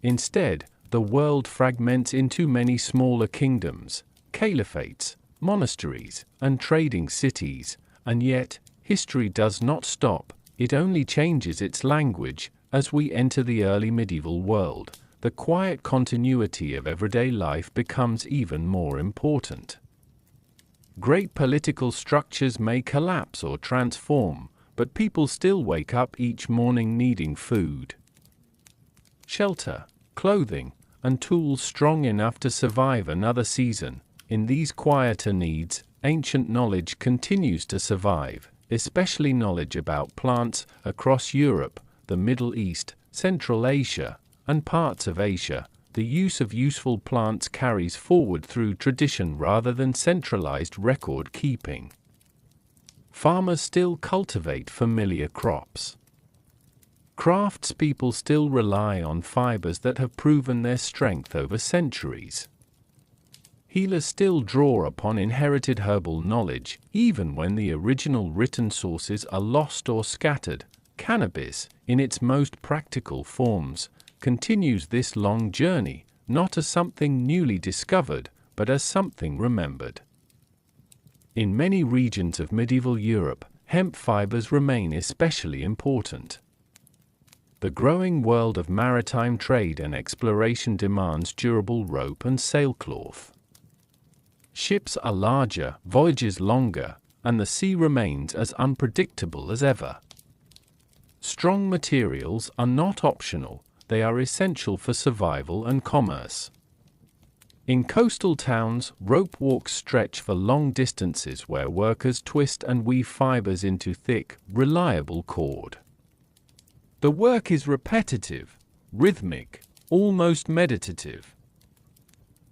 Instead, the world fragments into many smaller kingdoms, caliphates, monasteries, and trading cities, and yet, history does not stop, it only changes its language. As we enter the early medieval world, the quiet continuity of everyday life becomes even more important. Great political structures may collapse or transform, but people still wake up each morning needing food, shelter, clothing, and tools strong enough to survive another season. In these quieter needs, ancient knowledge continues to survive, especially knowledge about plants across Europe, the Middle East, Central Asia, and parts of Asia. The use of useful plants carries forward through tradition rather than centralized record keeping. Farmers still cultivate familiar crops. Craftspeople still rely on fibers that have proven their strength over centuries. Healers still draw upon inherited herbal knowledge, even when the original written sources are lost or scattered. Cannabis, in its most practical forms, continues this long journey, not as something newly discovered, but as something remembered. In many regions of medieval Europe, hemp fibers remain especially important. The growing world of maritime trade and exploration demands durable rope and sailcloth. Ships are larger, voyages longer, and the sea remains as unpredictable as ever. Strong materials are not optional, they are essential for survival and commerce. In coastal towns, rope walks stretch for long distances where workers twist and weave fibers into thick, reliable cord. The work is repetitive, rhythmic, almost meditative.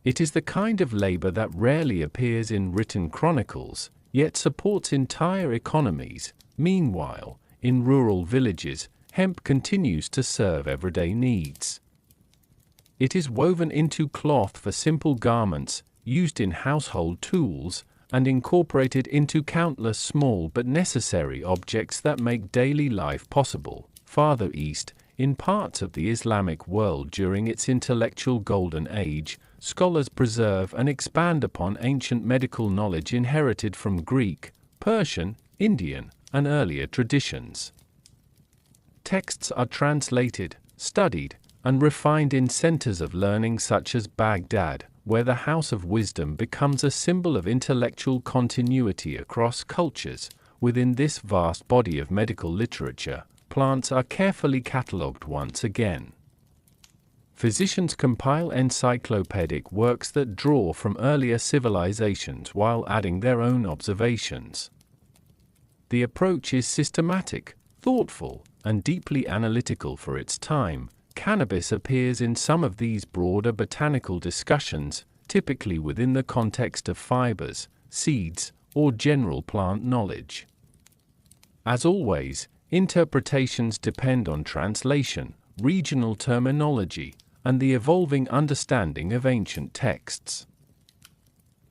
It is the kind of labor that rarely appears in written chronicles, yet supports entire economies. Meanwhile, in rural villages, hemp continues to serve everyday needs. It is woven into cloth for simple garments, used in household tools, and incorporated into countless small but necessary objects that make daily life possible. Farther east, in parts of the Islamic world during its intellectual golden age, scholars preserve and expand upon ancient medical knowledge inherited from Greek, Persian, Indian, and earlier traditions. Texts are translated, studied, and refined in centers of learning such as Baghdad, where the House of Wisdom becomes a symbol of intellectual continuity across cultures. Within this vast body of medical literature, plants are carefully catalogued once again. Physicians compile encyclopedic works that draw from earlier civilizations while adding their own observations. The approach is systematic, thoughtful, and deeply analytical for its time. Cannabis appears in some of these broader botanical discussions, typically within the context of fibers, seeds, or general plant knowledge. As always, interpretations depend on translation, regional terminology, and the evolving understanding of ancient texts.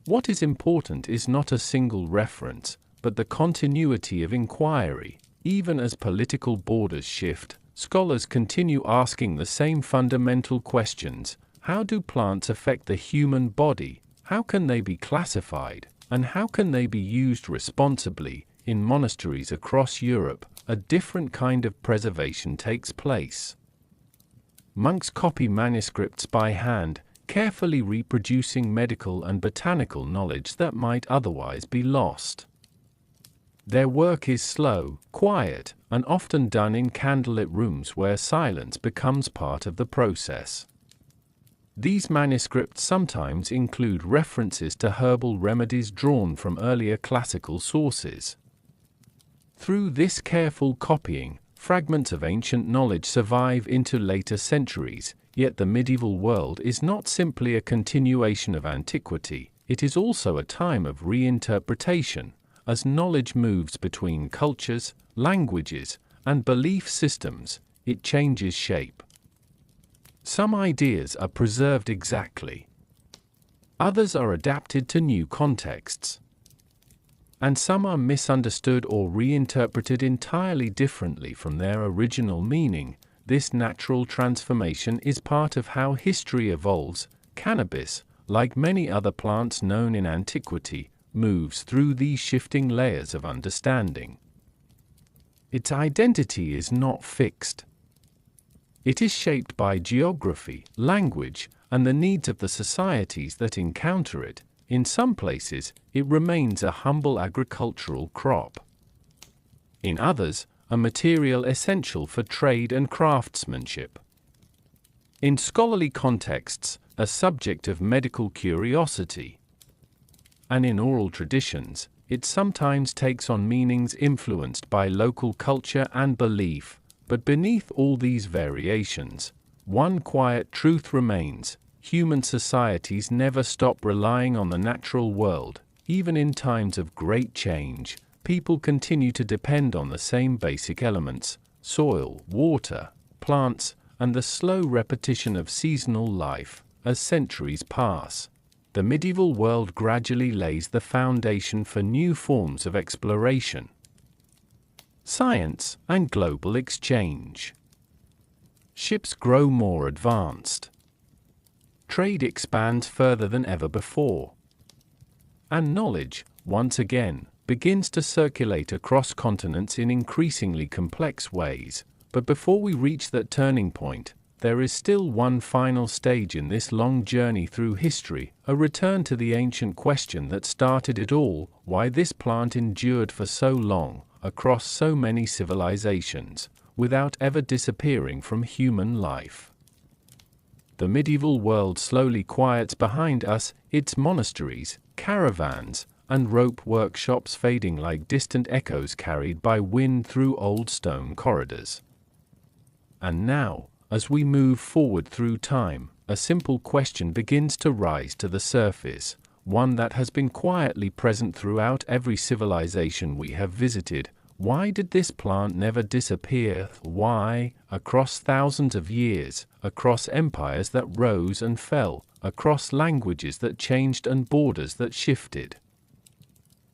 What is important is not a single reference, but the continuity of inquiry. Even as political borders shift, scholars continue asking the same fundamental questions. How do plants affect the human body? How can they be classified? And how can they be used responsibly? In monasteries across Europe, a different kind of preservation takes place. Monks copy manuscripts by hand, carefully reproducing medical and botanical knowledge that might otherwise be lost. Their work is slow, quiet, and often done in candlelit rooms where silence becomes part of the process. These manuscripts sometimes include references to herbal remedies drawn from earlier classical sources. Through this careful copying, fragments of ancient knowledge survive into later centuries, yet the medieval world is not simply a continuation of antiquity, it is also a time of reinterpretation. As knowledge moves between cultures, languages, and belief systems, it changes shape. Some ideas are preserved exactly. Others are adapted to new contexts. And some are misunderstood or reinterpreted entirely differently from their original meaning. This natural transformation is part of how history evolves. Cannabis, like many other plants known in antiquity, moves through these shifting layers of understanding. Its identity is not fixed. It is shaped by geography, language, and the needs of the societies that encounter it. In some places, it remains a humble agricultural crop. In others, a material essential for trade and craftsmanship. In scholarly contexts, a subject of medical curiosity. And in oral traditions, it sometimes takes on meanings influenced by local culture and belief. But beneath all these variations, one quiet truth remains: human societies never stop relying on the natural world. Even in times of great change, people continue to depend on the same basic elements: soil, water, plants, and the slow repetition of seasonal life. As centuries pass, the medieval world gradually lays the foundation for new forms of exploration, science, and global exchange. Ships grow more advanced. Trade expands further than ever before. And knowledge, once again, begins to circulate across continents in increasingly complex ways. But before we reach that turning point, there is still one final stage in this long journey through history, a return to the ancient question that started it all: why this plant endured for so long, across so many civilizations, without ever disappearing from human life. The medieval world slowly quiets behind us, its monasteries, caravans, and rope workshops fading like distant echoes carried by wind through old stone corridors. And now, as we move forward through time, a simple question begins to rise to the surface, one that has been quietly present throughout every civilization we have visited. Why did this plant never disappear? Why, across thousands of years, across empires that rose and fell, across languages that changed and borders that shifted,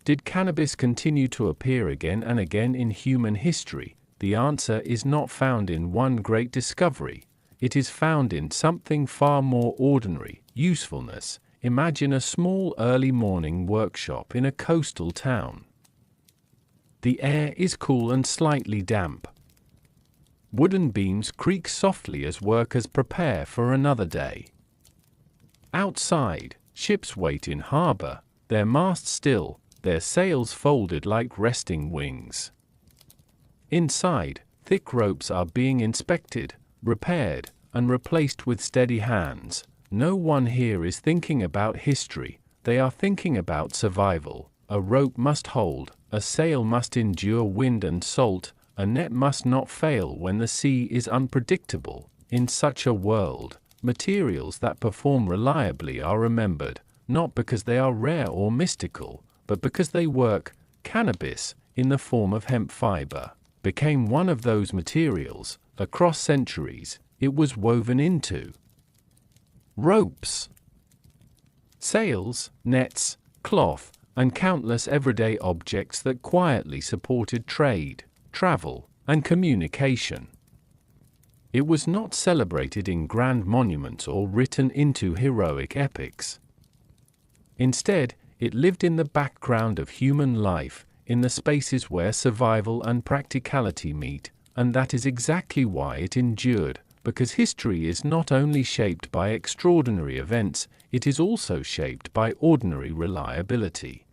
did cannabis continue to appear again and again in human history? The answer is not found in one great discovery. It is found in something far more ordinary: usefulness. Imagine a small early morning workshop in a coastal town. The air is cool and slightly damp. Wooden beams creak softly as workers prepare for another day. Outside, ships wait in harbor, their masts still, their sails folded like resting wings. Inside, thick ropes are being inspected, repaired, and replaced with steady hands. No one here is thinking about history, they are thinking about survival. A rope must hold, a sail must endure wind and salt, a net must not fail when the sea is unpredictable. In such a world, materials that perform reliably are remembered, not because they are rare or mystical, but because they work. Cannabis, in the form of hemp fiber, became one of those materials. Across centuries, it was woven into ropes, sails, nets, cloth, and countless everyday objects that quietly supported trade, travel, and communication. It was not celebrated in grand monuments or written into heroic epics. Instead, it lived in the background of human life, in the spaces where survival and practicality meet, and that is exactly why it endured, because history is not only shaped by extraordinary events, it is also shaped by ordinary reliability.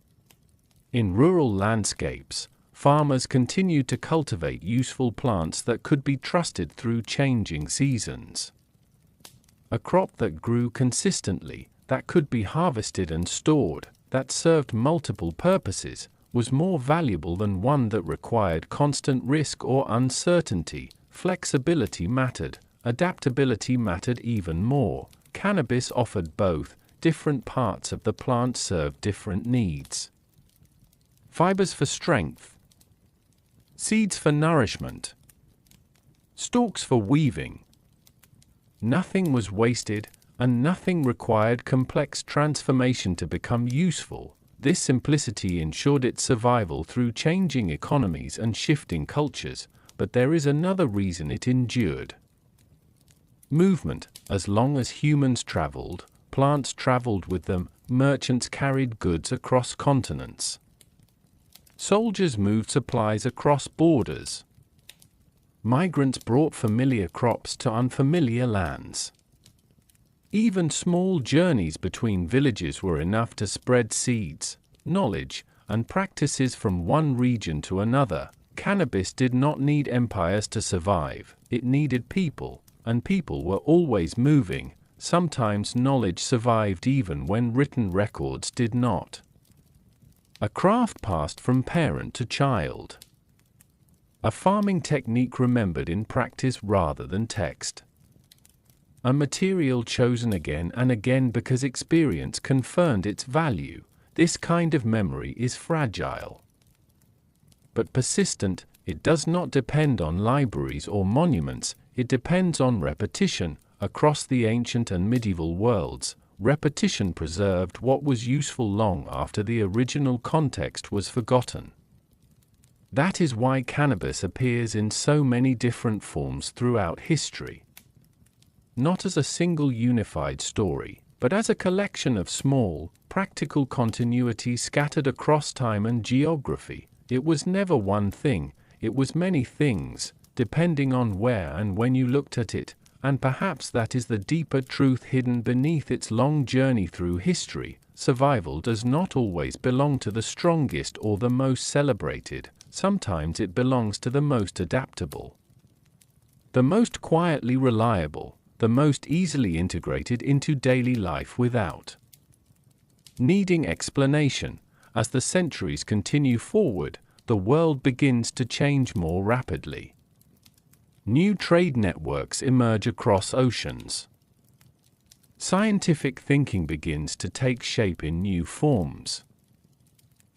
In rural landscapes, farmers continued to cultivate useful plants that could be trusted through changing seasons. A crop that grew consistently, that could be harvested and stored, that served multiple purposes, was more valuable than one that required constant risk or uncertainty. Flexibility mattered, adaptability mattered even more. Cannabis offered both. Different parts of the plant served different needs. Fibers for strength, seeds for nourishment, stalks for weaving. Nothing was wasted, and nothing required complex transformation to become useful. This simplicity ensured its survival through changing economies and shifting cultures, but there is another reason it endured. Movement. As long as humans traveled, plants traveled with them. Merchants carried goods across continents. Soldiers moved supplies across borders. Migrants brought familiar crops to unfamiliar lands. Even small journeys between villages were enough to spread seeds, knowledge, and practices from one region to another. Cannabis did not need empires to survive, it needed people, and people were always moving. Sometimes knowledge survived even when written records did not. A craft passed from parent to child. A farming technique remembered in practice rather than text. A material chosen again and again because experience confirmed its value. This kind of memory is fragile, but persistent. It does not depend on libraries or monuments, it depends on repetition. Across the ancient and medieval worlds, repetition preserved what was useful long after the original context was forgotten. That is why cannabis appears in so many different forms throughout history. Not as a single unified story, but as a collection of small, practical continuities scattered across time and geography. It was never one thing, it was many things, depending on where and when you looked at it, and perhaps that is the deeper truth hidden beneath its long journey through history. Survival does not always belong to the strongest or the most celebrated, sometimes it belongs to the most adaptable, the most quietly reliable, the most easily integrated into daily life without needing explanation. As the centuries continue forward, the world begins to change more rapidly. New trade networks emerge across oceans. Scientific thinking begins to take shape in new forms.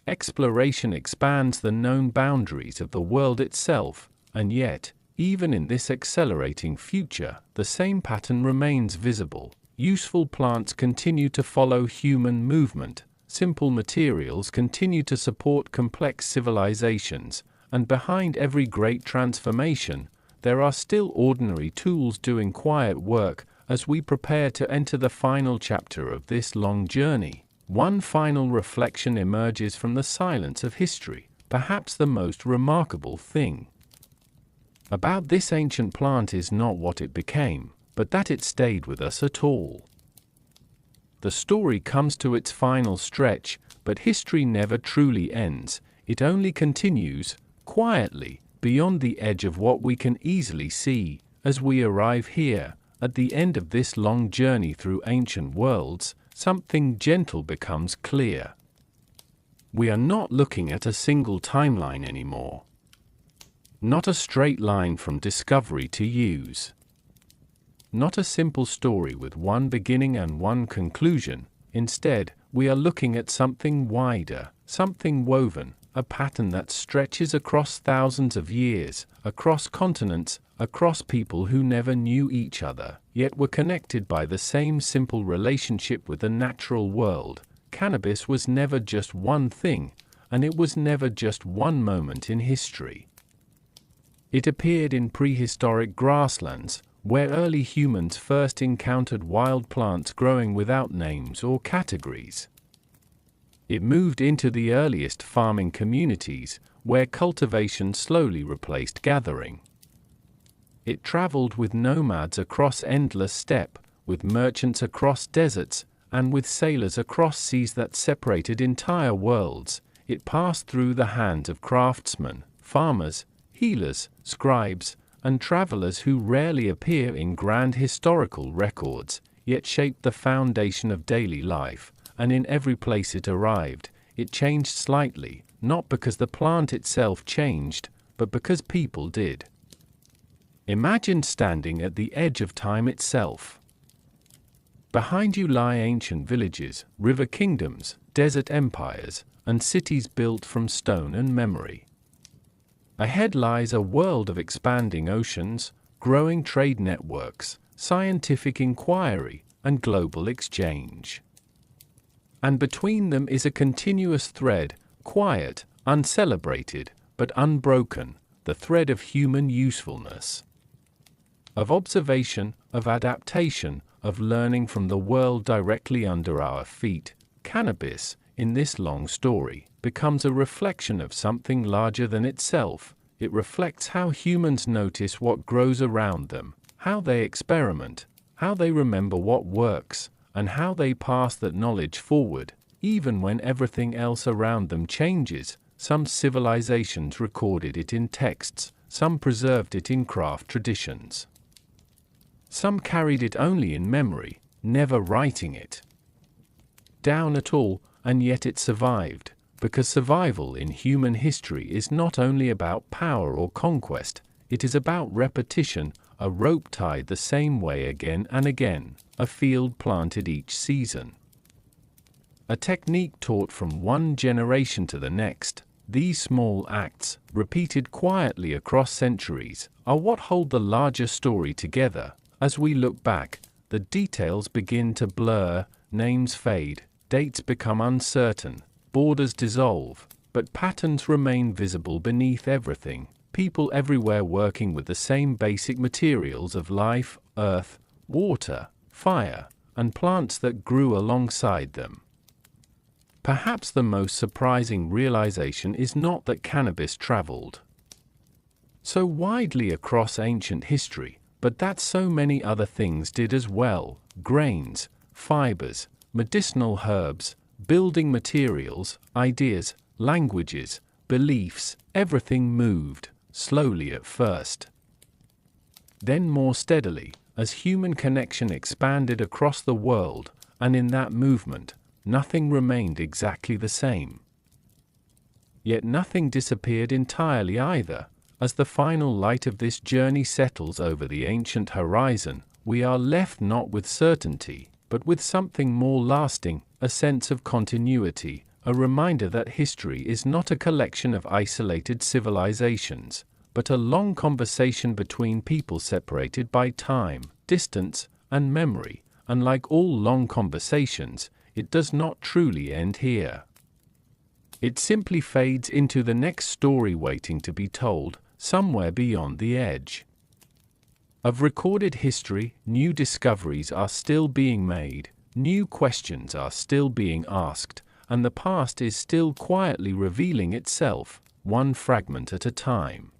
Exploration expands the known boundaries of the world itself, and yet, even in this accelerating future, the same pattern remains visible. Useful plants continue to follow human movement, simple materials continue to support complex civilizations, and behind every great transformation, there are still ordinary tools doing quiet work. As we prepare to enter the final chapter of this long journey, one final reflection emerges from the silence of history, perhaps the most remarkable thing about this ancient plant is not what it became, but that it stayed with us at all. The story comes to its final stretch, but history never truly ends, it only continues, quietly, beyond the edge of what we can easily see. As we arrive here, at the end of this long journey through ancient worlds, something gentle becomes clear. We are not looking at a single timeline anymore. Not a straight line from discovery to use. Not a simple story with one beginning and one conclusion. Instead, we are looking at something wider, something woven, a pattern that stretches across thousands of years, across continents, across people who never knew each other, yet were connected by the same simple relationship with the natural world. Cannabis was never just one thing, and it was never just one moment in history. It appeared in prehistoric grasslands, where early humans first encountered wild plants growing without names or categories. It moved into the earliest farming communities, where cultivation slowly replaced gathering. It traveled with nomads across endless steppe, with merchants across deserts, and with sailors across seas that separated entire worlds. It passed through the hands of craftsmen, farmers, healers, scribes, and travelers who rarely appear in grand historical records, yet shaped the foundation of daily life, and in every place it arrived, it changed slightly, not because the plant itself changed, but because people did. Imagine standing at the edge of time itself. Behind you lie ancient villages, river kingdoms, desert empires, and cities built from stone and memory. Ahead lies a world of expanding oceans, growing trade networks, scientific inquiry, and global exchange. And between them is a continuous thread, quiet, uncelebrated, but unbroken, the thread of human usefulness. Of observation, of adaptation, of learning from the world directly under our feet. Cannabis, in this long story, becomes a reflection of something larger than itself. It reflects how humans notice what grows around them, how they experiment, how they remember what works, and how they pass that knowledge forward, even when everything else around them changes. Some civilizations recorded it in texts, some preserved it in craft traditions. Some carried it only in memory, never writing it down at all, and yet it survived, because survival in human history is not only about power or conquest, it is about repetition, a rope tied the same way again and again, a field planted each season. A technique taught from one generation to the next. These small acts, repeated quietly across centuries, are what hold the larger story together. As we look back, the details begin to blur, names fade, dates become uncertain, borders dissolve, but patterns remain visible beneath everything. People everywhere working with the same basic materials of life: earth, water, fire, and plants that grew alongside them. Perhaps the most surprising realization is not that cannabis traveled so widely across ancient history, but that so many other things did as well: grains, fibers, medicinal herbs, building materials, ideas, languages, beliefs. Everything moved, slowly at first, then more steadily, as human connection expanded across the world, and in that movement, nothing remained exactly the same. Yet nothing disappeared entirely either. As the final light of this journey settles over the ancient horizon, we are left not with certainty, but with something more lasting: a sense of continuity, a reminder that history is not a collection of isolated civilizations, but a long conversation between people separated by time, distance, and memory. And like all long conversations, it does not truly end here. It simply fades into the next story waiting to be told, somewhere beyond the edge of recorded history. New discoveries are still being made, new questions are still being asked, and the past is still quietly revealing itself, one fragment at a time.